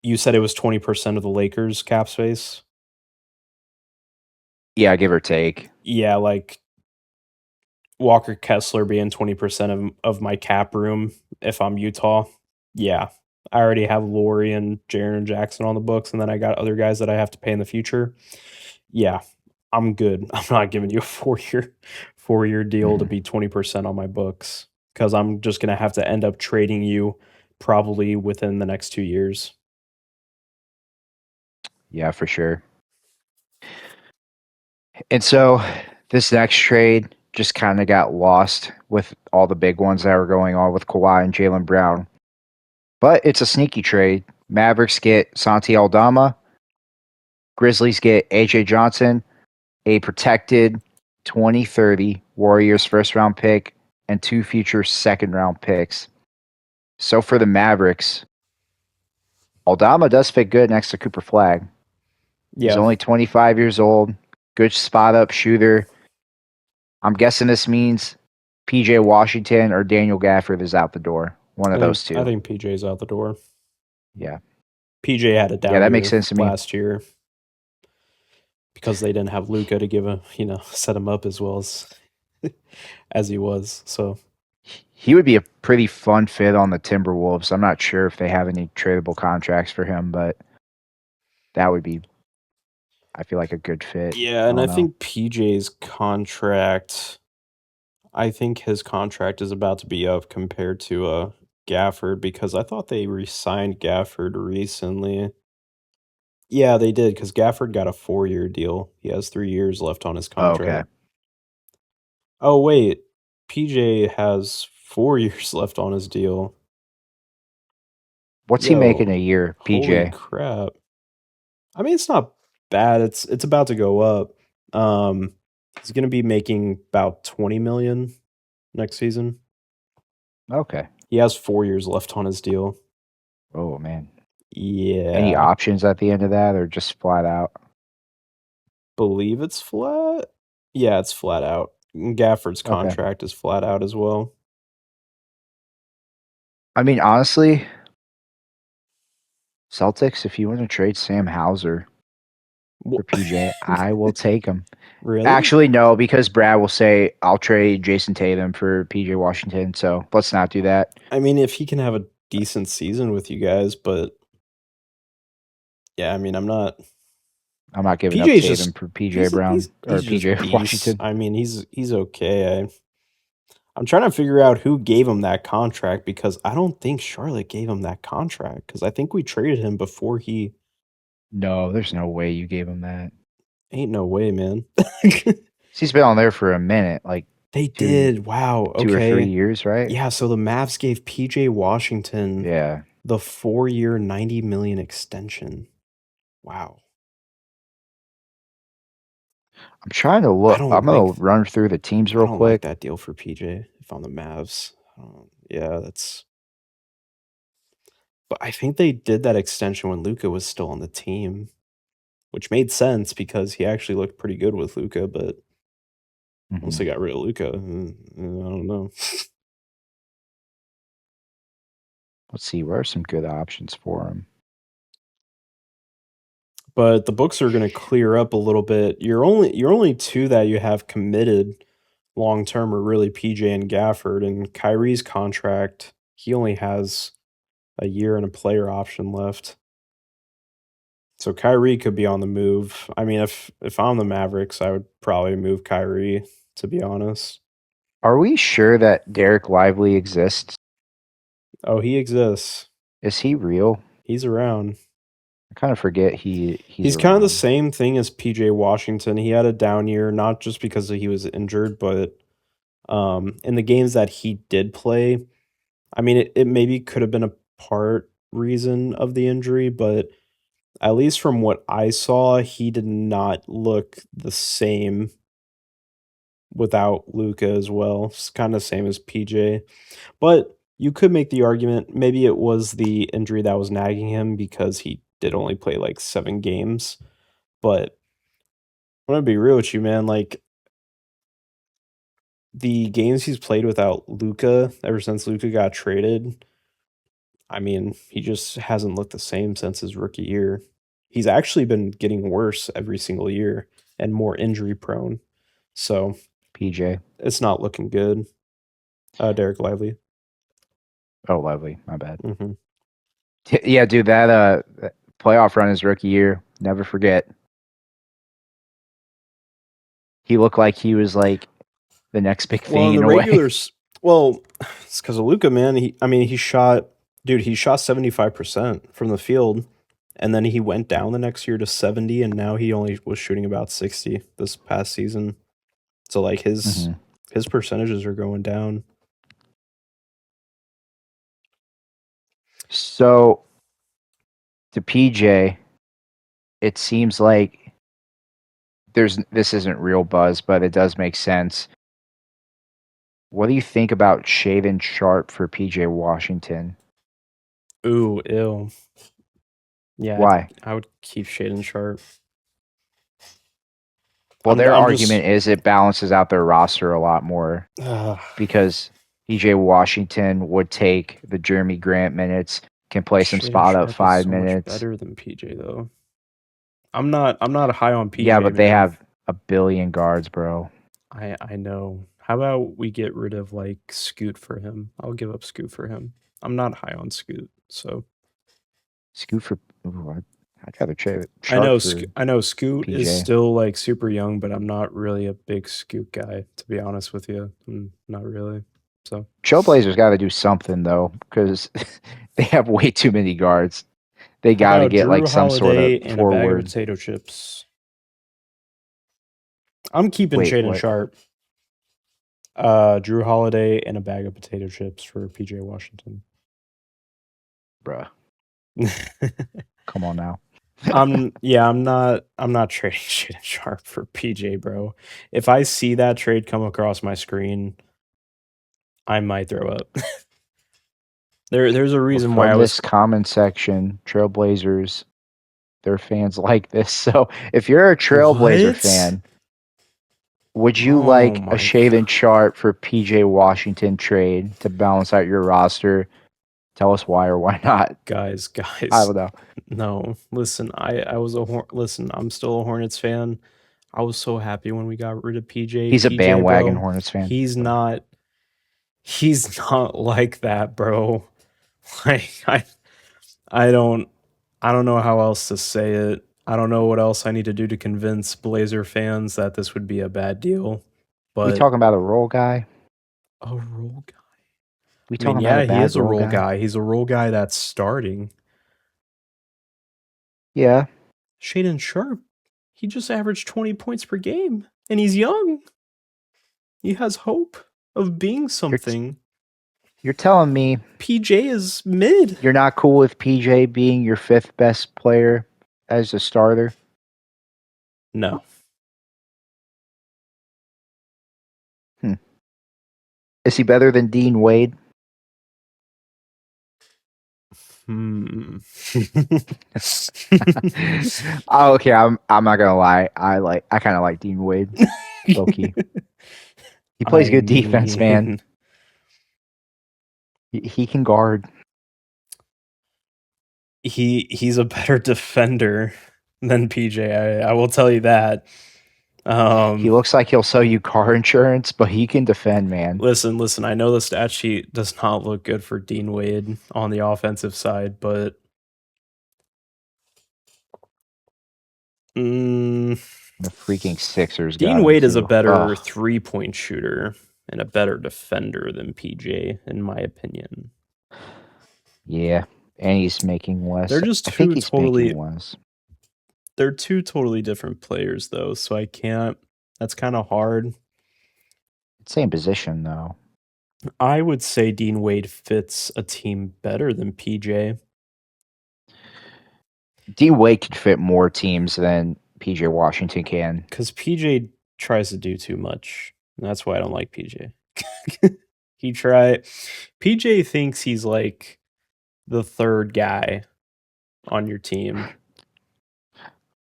you said it was 20% of the Lakers cap space.
Yeah, give or take.
Yeah, like Walker Kessler being 20% of my cap room if I'm Utah. Yeah. I already have Lauri and Jaren Jackson on the books, and then I got other guys that I have to pay in the future. Yeah, I'm good. I'm not giving you a 4-year deal to
Mhm.
be 20% on my books because I'm just gonna have to end up trading you probably within the next 2 years.
Yeah, for sure. And so this next trade just kind of got lost with all the big ones that were going on with Kawhi and Jaylen Brown. But it's a sneaky trade. Mavericks get Santi Aldama. Grizzlies get AJ Johnson, a protected 2030 Warriors first round pick, and 2 future second round picks. So for the Mavericks, Aldama does fit good next to Cooper Flag. He's
Yeah,
only 25 years old, good spot up shooter. I'm guessing this means PJ Washington or Daniel Gafford is out the door. One of those
I
two.
think PJ's out the door.
Yeah.
PJ had a
Yeah,
down
that makes
year
sense to me.
last year because they didn't have Luca to give a set him up as well as he was. So
He would be a pretty fun fit on the Timberwolves. I'm not sure if they have any tradable contracts for him, but that would be, I feel like, a good fit.
yeah, and I think PJ's contract. I think his contract is about to be up compared to Gafford because I thought they re-signed Gafford recently. Yeah, they did because Gafford got a 4-year deal. He has 3 years left on his
Okay.
contract. Oh wait, PJ has 4 years left on his deal.
What's he making a year,
Holy
PJ?
crap! I mean, it's not bad. It's about to go up. He's gonna be making about 20 million next season.
Okay.
He has 4 years left on his deal.
Oh, man.
Yeah.
Any options at the end of that or just flat out?
Believe it's flat. Yeah, it's flat out. Gafford's
Okay.
contract is flat out as well.
I mean, honestly, Celtics, if you want to trade Sam Hauser for PJ, I will take him.
Really?
Actually, no, because Brad will say, I'll trade Jason Tatum for PJ Washington. So let's not do that.
I mean, if he can have a decent season with you guys, but yeah, I mean, I'm not
giving up
PJ's
Tatum
just
for PJ Brown or
he's just
PJ
beast.
Washington.
I mean, he's okay. I'm trying to figure out who gave him that contract because I don't think Charlotte gave him that contract because I think we traded him before he.
No, there's no way you gave him that.
Ain't no way, man.
He's been on there for a minute, like
They did. Wow. Okay.
2 or 3 years, right?
Yeah. So the Mavs gave PJ Washington
Yeah.
the 4-year, $90 million extension. Wow.
I'm trying to look. I'm gonna run through the teams real
I don't
quick.
like that deal for PJ if I'm the Mavs. Yeah, that's. But I think they did that extension when Luca was still on the team, which made sense because he actually looked pretty good with Luca. But once they got rid of Luca, I don't know.
Let's see. What are some good options for him?
But the books are going to clear up a little bit. You're only two that you have committed long term are really PJ and Gafford, and Kyrie's contract. He only has a year and a player option left. So Kyrie could be on the move. I mean, if I'm the Mavericks, I would probably move Kyrie, to be honest.
Are we sure that Derek Lively exists?
Oh, he exists.
Is he real?
He's around.
I kind of forget he's
kind of the same thing as PJ Washington. He had a down year, not just because he was injured, but in the games that he did play, I mean, it maybe could have been a part reason of the injury, but at least from what I saw, he did not look the same without Luca as well. It's kind of same as PJ. But you could make the argument maybe it was the injury that was nagging him because he did only play like 7 games. But I'm gonna be real with you, man. Like the games he's played without Luca ever since Luca got traded, I mean, he just hasn't looked the same since his rookie year. He's actually been getting worse every single year and more injury prone. So
PJ.
it's not looking good. Derek Lively.
Oh, Lively. My bad.
Mm-hmm.
Yeah, dude, that playoff run his rookie year. Never forget. He looked like he was like the next big thing in a way.
Well, it's because of Luca, man. He shot 75% from the field, and then he went down the next year to 70, and now he only was shooting about 60 this past season. So like his percentages are going down.
So to PJ, it seems like this isn't real buzz, but it does make sense. What do you think about Shaven Sharp for PJ Washington?
Ooh, ew. Yeah,
Why?
I would keep Shaden Sharp.
Well, their
I'm just
argument is it balances out their roster a lot more
uh,
because PJ Washington would take the Jeremy Grant minutes, can play some
Shaden
spot up
Sharp is
5
so much
minutes.
better than PJ though. I'm not high on
Yeah,
PJ,
but they
man.
have a billion guards, bro.
I know. How about we get rid of like Scoot for him? I'll give up Scoot for him. I'm not high on Scoot, so
Scoot for. Ooh, I'd rather trade Sharp for
I know Scoot is
PJ.
still like super young, but I'm not really a big Scoot guy, to be honest with you. Not really. So
Trailblazers got to do something though, because they have way too many guards. They
how
got to
about
get like
Drew
some sort of
Holiday and a bag of
forward.
potato chips? I'm keeping
Wait,
Shaden
what,
Sharp. Drew Holiday and a bag of potato chips for PJ Washington.
bruh? Come on now.
I'm not trading Shaden Sharp for PJ, bro. If I see that trade come across my screen, I might throw up. There's a
Well,
reason why I
from
was
this comment section, Trailblazers, their fans like this. So if you're a Trailblazer
what?
fan, would you
Oh
like a
my
Shaven
god.
Sharp for PJ Washington trade to balance out your roster? Tell us why or why not. I
Guys.
don't know.
No, listen, I was listen, I'm still a Hornets fan. I was so happy when we got rid of PJ.
He's a
PJ,
bandwagon
bro,
Hornets fan.
he's not he's not like that, bro. Like I don't I don't know how else to say it. I don't know what else I need to do to convince Blazer fans that this would be a bad deal.
We
But
talking about a role guy?
a role guy.
We
I mean,
talking about a
yeah, he
bad
is a
role
role
guy?
guy. He's a role guy that's starting.
Yeah.
Shaden Sharp, he just averaged 20 points per game, and he's young. He has hope of being
You're t-
something.
you're telling me
PJ is mid.
you're not cool with PJ being your fifth best player as a starter?
No.
Hmm. Is he better than Dean Wade?
Hmm.
Oh, okay. I'm not gonna lie. I kind of like Dean Wade, low key. He plays
I
good defense, man.
mean,
He can guard.
he's a better defender than PJ. I will tell you that.
He
Um,
looks like he'll sell you car insurance, but he can defend, man.
listen. I know the stat sheet does not look good for Dean Wade on the offensive side, but mm,
The freaking Sixers got
Dean
him
Wade is a
too.
better
Ugh.
3-point shooter and a better defender than PJ, in my opinion.
Yeah, and he's making
They're
less.
just
I think
two
he's making
totally
less.
they're two totally different players though, so I can't that's kind of hard.
Same position though.
I would say Dean Wade fits a team better than PJ
D Wade could fit more teams than PJ Washington can.
cuz PJ tries to do too much. And that's why I don't like PJ. he try PJ thinks he's like the third guy on your team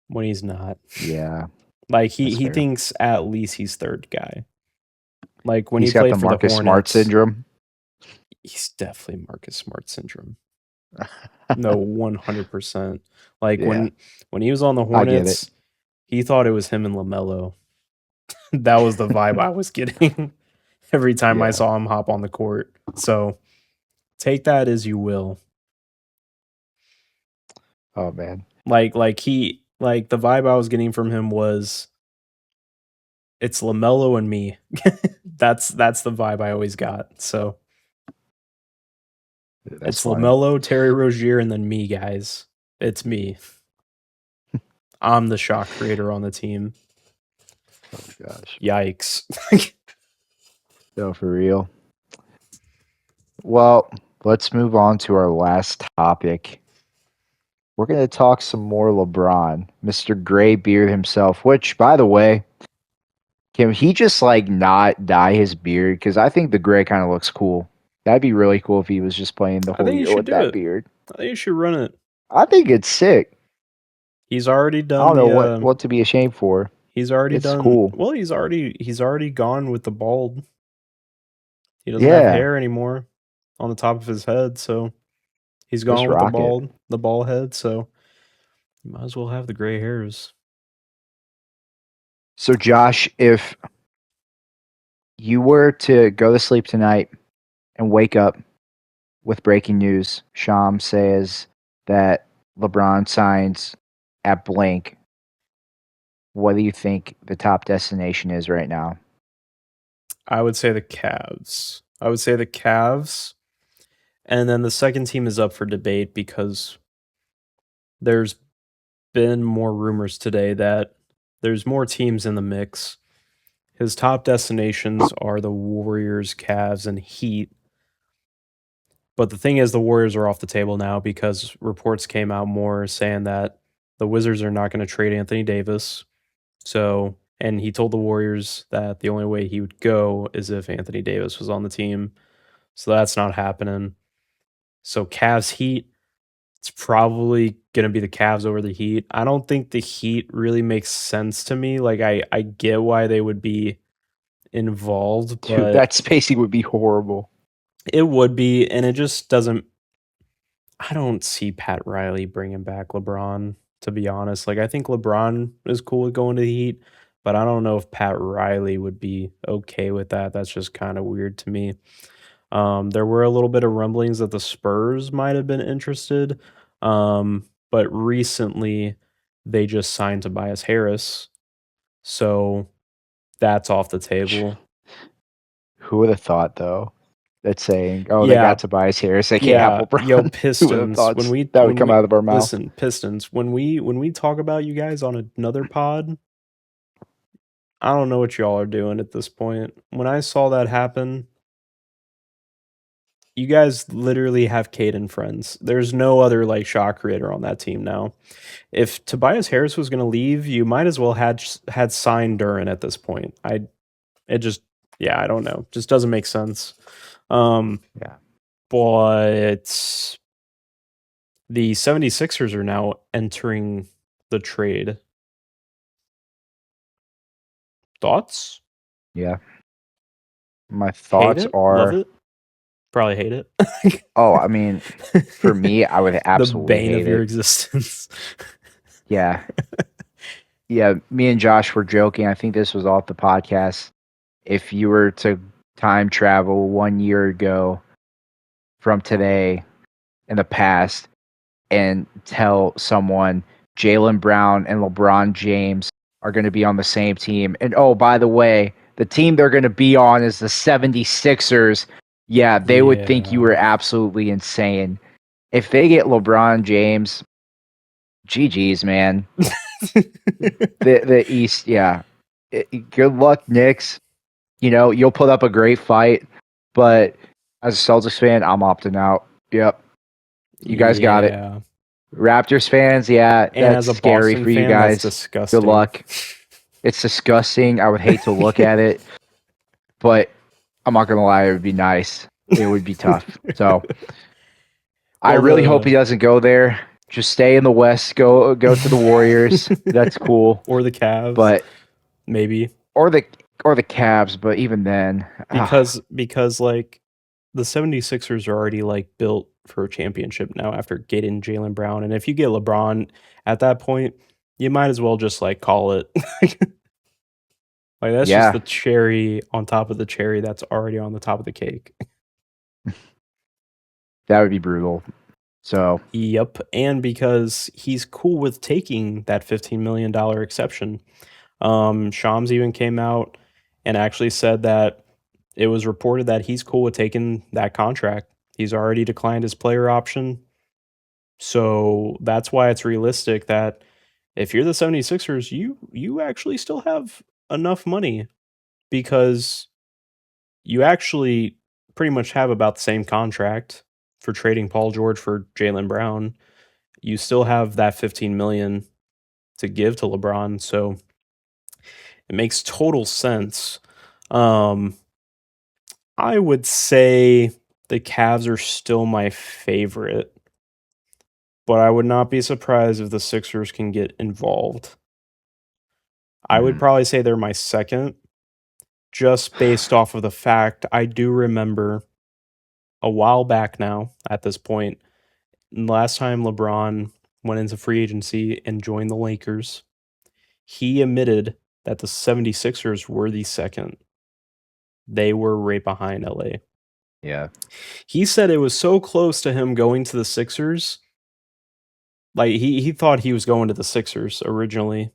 when he's not.
Yeah,
Like
that's
he
fair.
thinks at least he's third guy. Like when he
He's got the
played for the
Marcus Smart
Hornets,
syndrome.
he's definitely Marcus Smart syndrome. No, 100%. Like
Yeah,
when he was on the
I get it.
Hornets, he thought it was him and LaMelo. That was the vibe I was getting every time I
Yeah.
saw him hop on the court. So take that as you will.
Oh man.
Like the vibe I was getting from him was it's LaMelo and me. That's the vibe I always got. So
That's
it's
funny.
LaMelo, Terry Rozier, and then me, guys. It's me. I'm the shot creator on the team.
Oh gosh.
Yikes.
No, for real. Well, let's move on to our last topic. We're going to talk some more LeBron, Mr. Graybeard himself, which, by the way, can he just like not dye his beard? Because I think the gray kind of looks cool. That'd be really cool if he was just playing the
I
whole
think you
year
should
with
do
that
it.
beard.
I think you should run it.
I think it's sick.
He's already
I
done
don't know
the.
what to be ashamed for.
He's already
It's
done.
cool.
Well, he's already gone with the bald. He doesn't have
Yeah,
hair anymore on the top of his head, so he's
just
gone with
rock it.
the bald head. So you might as well have the gray hairs.
So, Josh, if you were to go to sleep tonight and wake up with breaking news, Sham says that LeBron signs at blank, what do you think the top destination is right now?
I would say the Cavs. I would say the Cavs, and then the second team is up for debate because there's been more rumors today that there's more teams in the mix. His top destinations are the Warriors, Cavs, and Heat. But the thing is, the Warriors are off the table now because reports came out more saying that the Wizards are not going to trade Anthony Davis. So, and he told the Warriors that the only way he would go is if Anthony Davis was on the team. So that's not happening. So Cavs Heat, it's probably going to be the Cavs over the Heat. I don't think the Heat really makes sense to me. Like I get why they would be involved,
Dude,
but
that spacing would be horrible.
it would be, and it just doesn't. I don't see Pat Riley bringing back LeBron, to be honest. Like, I think LeBron is cool with going to the Heat, but I don't know if Pat Riley would be okay with that. That's just kind of weird to me. There were a little bit of rumblings that the Spurs might have been interested, but recently they just signed Tobias Harris, so that's off the table.
Who would have thought, though, that saying, "Oh, they
Yeah,
got Tobias Harris, they can't have
yeah, yo,
LeBron." Who would have
Pistons.
thought that would come out of our mouth?
Listen, Pistons. When we talk about you guys on another pod, I don't know what y'all are doing at this point. When I saw that happen, you guys literally have Caden friends. There's no other like shot creator on that team now. If Tobias Harris was going to leave, you might as well had signed Duran at this point. It just yeah, I don't know. Just doesn't make sense.
Yeah.
But the 76ers are now entering the trade. Thoughts?
Yeah. My
Hate
thoughts
it? Love
are,
it? Probably hate it.
oh, I mean, for me, I would
the
absolutely
bane
hate
of your
it.
existence.
Yeah. Yeah, me and Josh were joking. I think this was off the podcast. If you were to time travel 1 year ago from today in the past and tell someone Jaylen Brown and LeBron James are going to be on the same team. And oh, by the way, the team they're going to be on is the 76ers. Yeah, they would think you were
Yeah.
absolutely insane. If they get LeBron James, GG's, man. The East, yeah. Good luck, Knicks. You know, you'll put up a great fight, but as a Celtics fan, I'm opting out. Yep. You guys got it.
Yeah.
Raptors fans, yeah,
And
that's
as a
scary
Boston
for you
fan, that's
guys.
disgusting.
Good luck. It's disgusting. I would hate to look at it, but I'm not gonna lie, it would be nice. It would be tough. So I
Well,
really hope he doesn't go there. Just stay in the West. Go to the Warriors. That's cool.
or the Cavs,
But
maybe.
or the Cavs, but even then,
Because like the 76ers are already like built for a championship now after getting Jaylen Brown. And if you get LeBron at that point, you might as well just like call it. Like that's just
yeah,
the cherry on top of the cherry that's already on the top of the cake.
that would be brutal. So
Yep. And because he's cool with taking that $15 million exception. Shams even came out and actually said that it was reported that he's cool with taking that contract. He's already declined his player option. So that's why it's realistic that if you're the 76ers, you actually still have enough money because you actually pretty much have about the same contract. for trading Paul George for Jaylen Brown, you still have that $15 million to give to LeBron, so it makes total sense. I would say the Cavs are still my favorite, but I would not be surprised if the Sixers can get involved. I would probably say they're my second, just based off of the fact I do remember a while back now at this point, last time LeBron went into free agency and joined the Lakers, he admitted that the 76ers were the second. They were right behind LA.
Yeah.
He said it was so close to him going to the Sixers. Like he thought he was going to the Sixers originally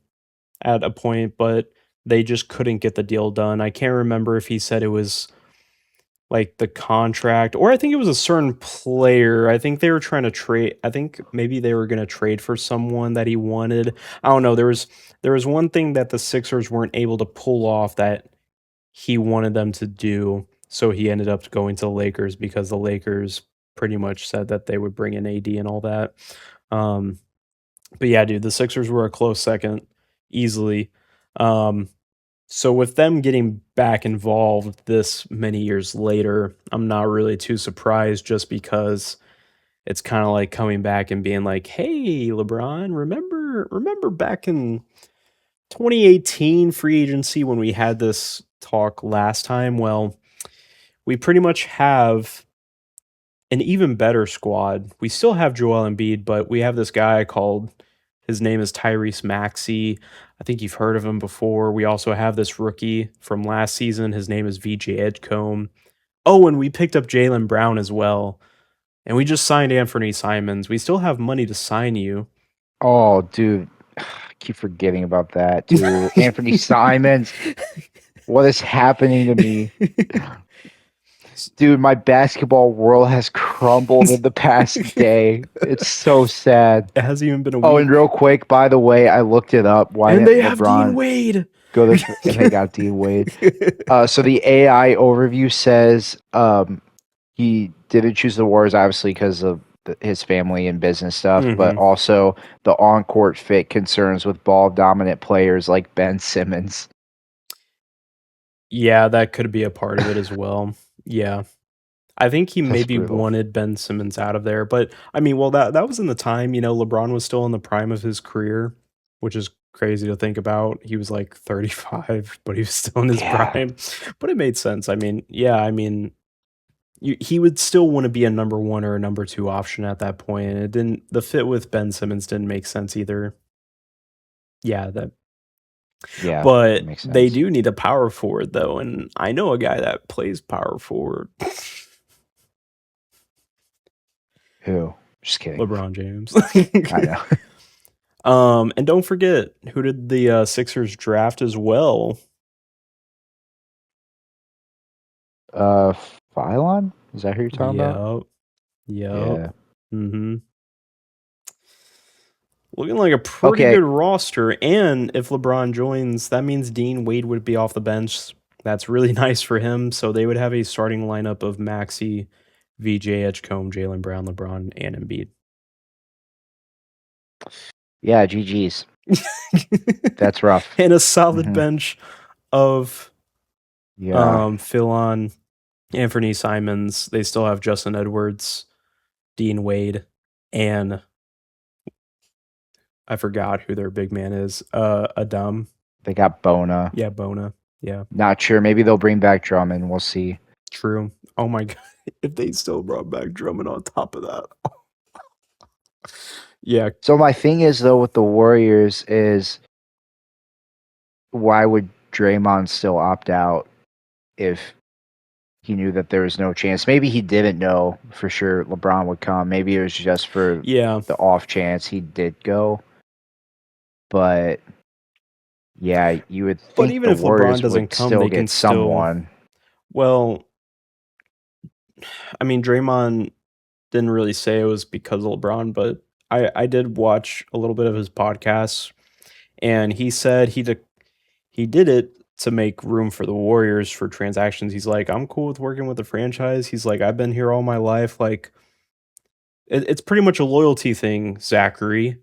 at a point, but they just couldn't get the deal done. I can't remember if he said it was like the contract, or I think it was a certain player. I think they were trying to trade. I think maybe they were going to trade for someone that he wanted. I don't know. There was one thing that the Sixers weren't able to pull off that he wanted them to do. So he ended up going to the Lakers because the Lakers pretty much said that they would bring in AD and all that. But yeah, dude, the Sixers were a close second, easily. So with them getting back involved this many years later, I'm not really too surprised, just because it's kind of like coming back and being like, "Hey, LeBron, remember back in 2018 free agency when we had this talk last time? Well, we pretty much have an even better squad. We still have Joel Embiid, but we have this guy called, his name is Tyrese Maxey. I think you've heard of him before. We also have this rookie from last season. His name is VJ Edgecombe. Oh, and we picked up Jaylen Brown as well. And we just signed Anthony Simons. We still have money to sign you."
Oh, dude. I keep forgetting about that, too. Anthony Simons. What is happening to me? Dude, my basketball world has crumbled in the past day. It's so sad.
It hasn't even been a week.
Oh, and real quick, by the way, I looked it up. Why
and
didn't
they have Dean
LeBron
Wade.
go this? And they got Dean Wade. So the AI overview says he didn't choose the Warriors, obviously, because of his family and business stuff, but also the on-court fit concerns with ball-dominant players like Ben Simmons.
Yeah, that could be a part of it as well. Yeah. I think he
That's
maybe
brutal.
wanted Ben Simmons out of there, but I mean, well, that was in the time, LeBron was still in the prime of his career, which is crazy to think about. He was like 35, but he was still in his prime. But it made sense. I mean, yeah, I mean, he would still want to be a number one or a number two option at that point, and the fit with Ben Simmons didn't make sense either. Yeah, but
makes
they
sense.
do need a power forward though, and I know a guy that plays power forward.
Who? Just kidding.
LeBron James.
I know.
And don't forget, who did the Sixers draft as well?
Phylon? Is that who you're talking about?
Yep.
Yeah.
Mm-hmm. Looking like a pretty good roster, and if LeBron joins, that means Dean Wade would be off the bench. That's really nice for him. So they would have a starting lineup of Maxey, VJ Edgecombe, Jaylen Brown, LeBron, and Embiid.
Yeah, GG's. That's rough.
And a solid bench of
Yeah.
Philon, Anthony Simons. They still have Justin Edwards, Dean Wade, and I forgot who their big man is. Adam.
They got Bona.
Yeah, Bona. Yeah.
Not sure. Maybe they'll bring back Drummond. We'll see.
True. Oh my god. If they still brought back Drummond on top of that. Yeah.
So my thing is, though, with the Warriors is, why would Draymond still opt out if he knew that there was no chance? Maybe he didn't know for sure LeBron would come. Maybe it was just for the off chance he did go. But yeah, you would think. But
even if LeBron doesn't come, they can
someone.
Well, I mean, Draymond didn't really say it was because of LeBron, but I did watch a little bit of his podcast, and he said he did it to make room for the Warriors for transactions. He's like, I'm cool with working with the franchise. He's like, I've been here all my life. Like, It's pretty much a loyalty thing, Zachary.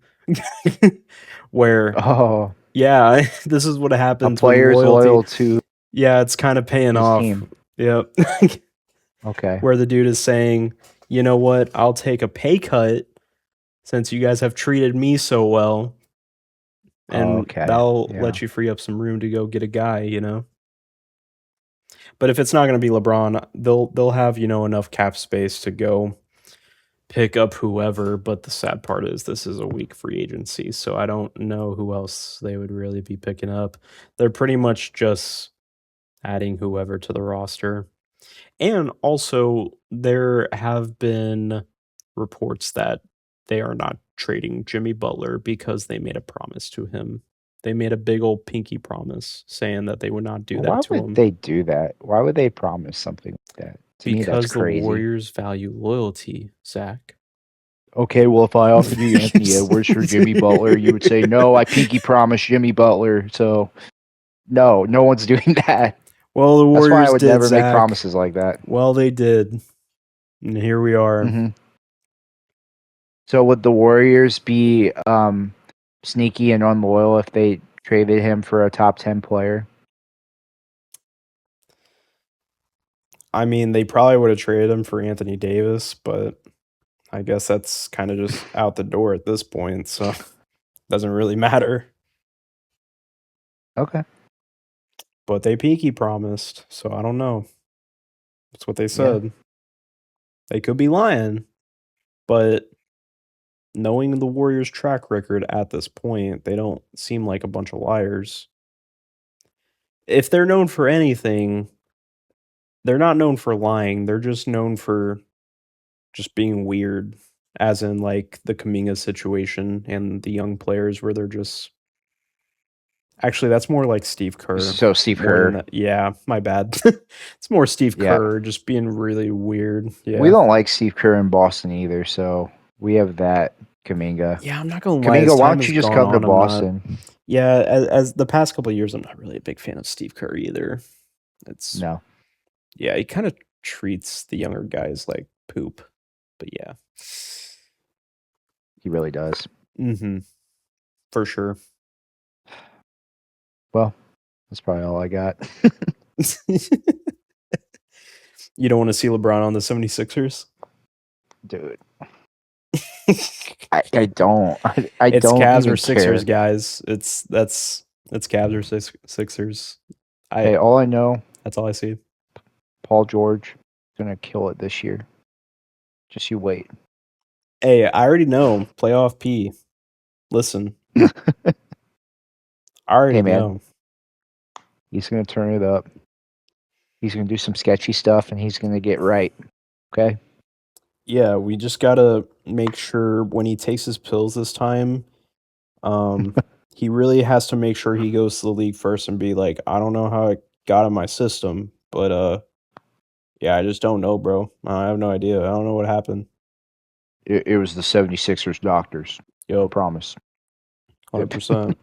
Where,
Oh,
yeah, this is what
a
happens when
player's
loyalty.
loyal to
Yeah, it's kind of paying
his
off.
team.
Yep.
Okay.
Where the dude is saying, you know what, I'll take a pay cut since you guys have treated me so well, and
Okay.
that'll
Yeah.
let you free up some room to go get a guy, you know. But if it's not going to be LeBron, they'll have, you know, enough cap space to go pick up whoever. But the sad part is this is a weak free agency, so I don't know who else they would really be picking up. They're pretty much just adding whoever to the roster. And also, there have been reports that they are not trading Jimmy Butler because they made a promise to him. They made a big old pinky promise saying that they would not do
Why
that to
would
him
they do that? Why would they promise something like that? To me, that's
because the
crazy.
Warriors value loyalty, Zach.
Okay, well, if I offered you Anthony Edwards for Jimmy Butler, you would say, no, I pinky promised Jimmy Butler. So, no one's doing that.
Well, the
That's why I
Warriors
would
did,
never make
Zach.
promises like that.
Well, they did. And here we are.
Mm-hmm. So, would the Warriors be sneaky and unloyal if they traded him for a top 10 player?
I mean, they probably would have traded him for Anthony Davis, but I guess that's kind of just out the door at this point, so it doesn't really matter.
Okay.
But they pinky promised, so I don't know. That's what they said. Yeah. They could be lying, but knowing the Warriors' track record at this point, they don't seem like a bunch of liars. If they're known for anything, they're not known for lying. They're just known for just being weird, as in like the Kuminga situation and the young players where they're just... Actually, that's more like Steve Kerr.
So Steve Kerr.
Yeah, my bad. It's more Steve Kerr just being really weird. Yeah.
We don't like Steve Kerr in Boston either, so we have that Kuminga.
Yeah, I'm not going to lie.
Kuminga, why don't you just come to Boston?
Yeah, as the past couple of years, I'm not really a big fan of Steve Kerr either.
No.
Yeah, he kind of treats the younger guys like poop. But yeah.
He really does.
Mm-hmm. For sure.
Well, that's probably all I got.
You don't want to see LeBron on the 76ers?
Dude. I don't. I
it's
don't
Cavs
even
or Sixers,
care.
guys. It's Cavs or Sixers.
Hey, all I know.
That's all I see.
Paul George is gonna kill it this year. Just you wait.
Hey, I already know. Playoff P. Listen. I already know.
He's gonna turn it up. He's gonna do some sketchy stuff, and he's gonna get right. Okay.
Yeah, we just gotta make sure when he takes his pills this time, he really has to make sure he goes to the league first and be like, I don't know how it got in my system, but yeah, I just don't know, bro. I have no idea. I don't know what happened.
It was the 76ers doctors.
Yo,
promise.
100%.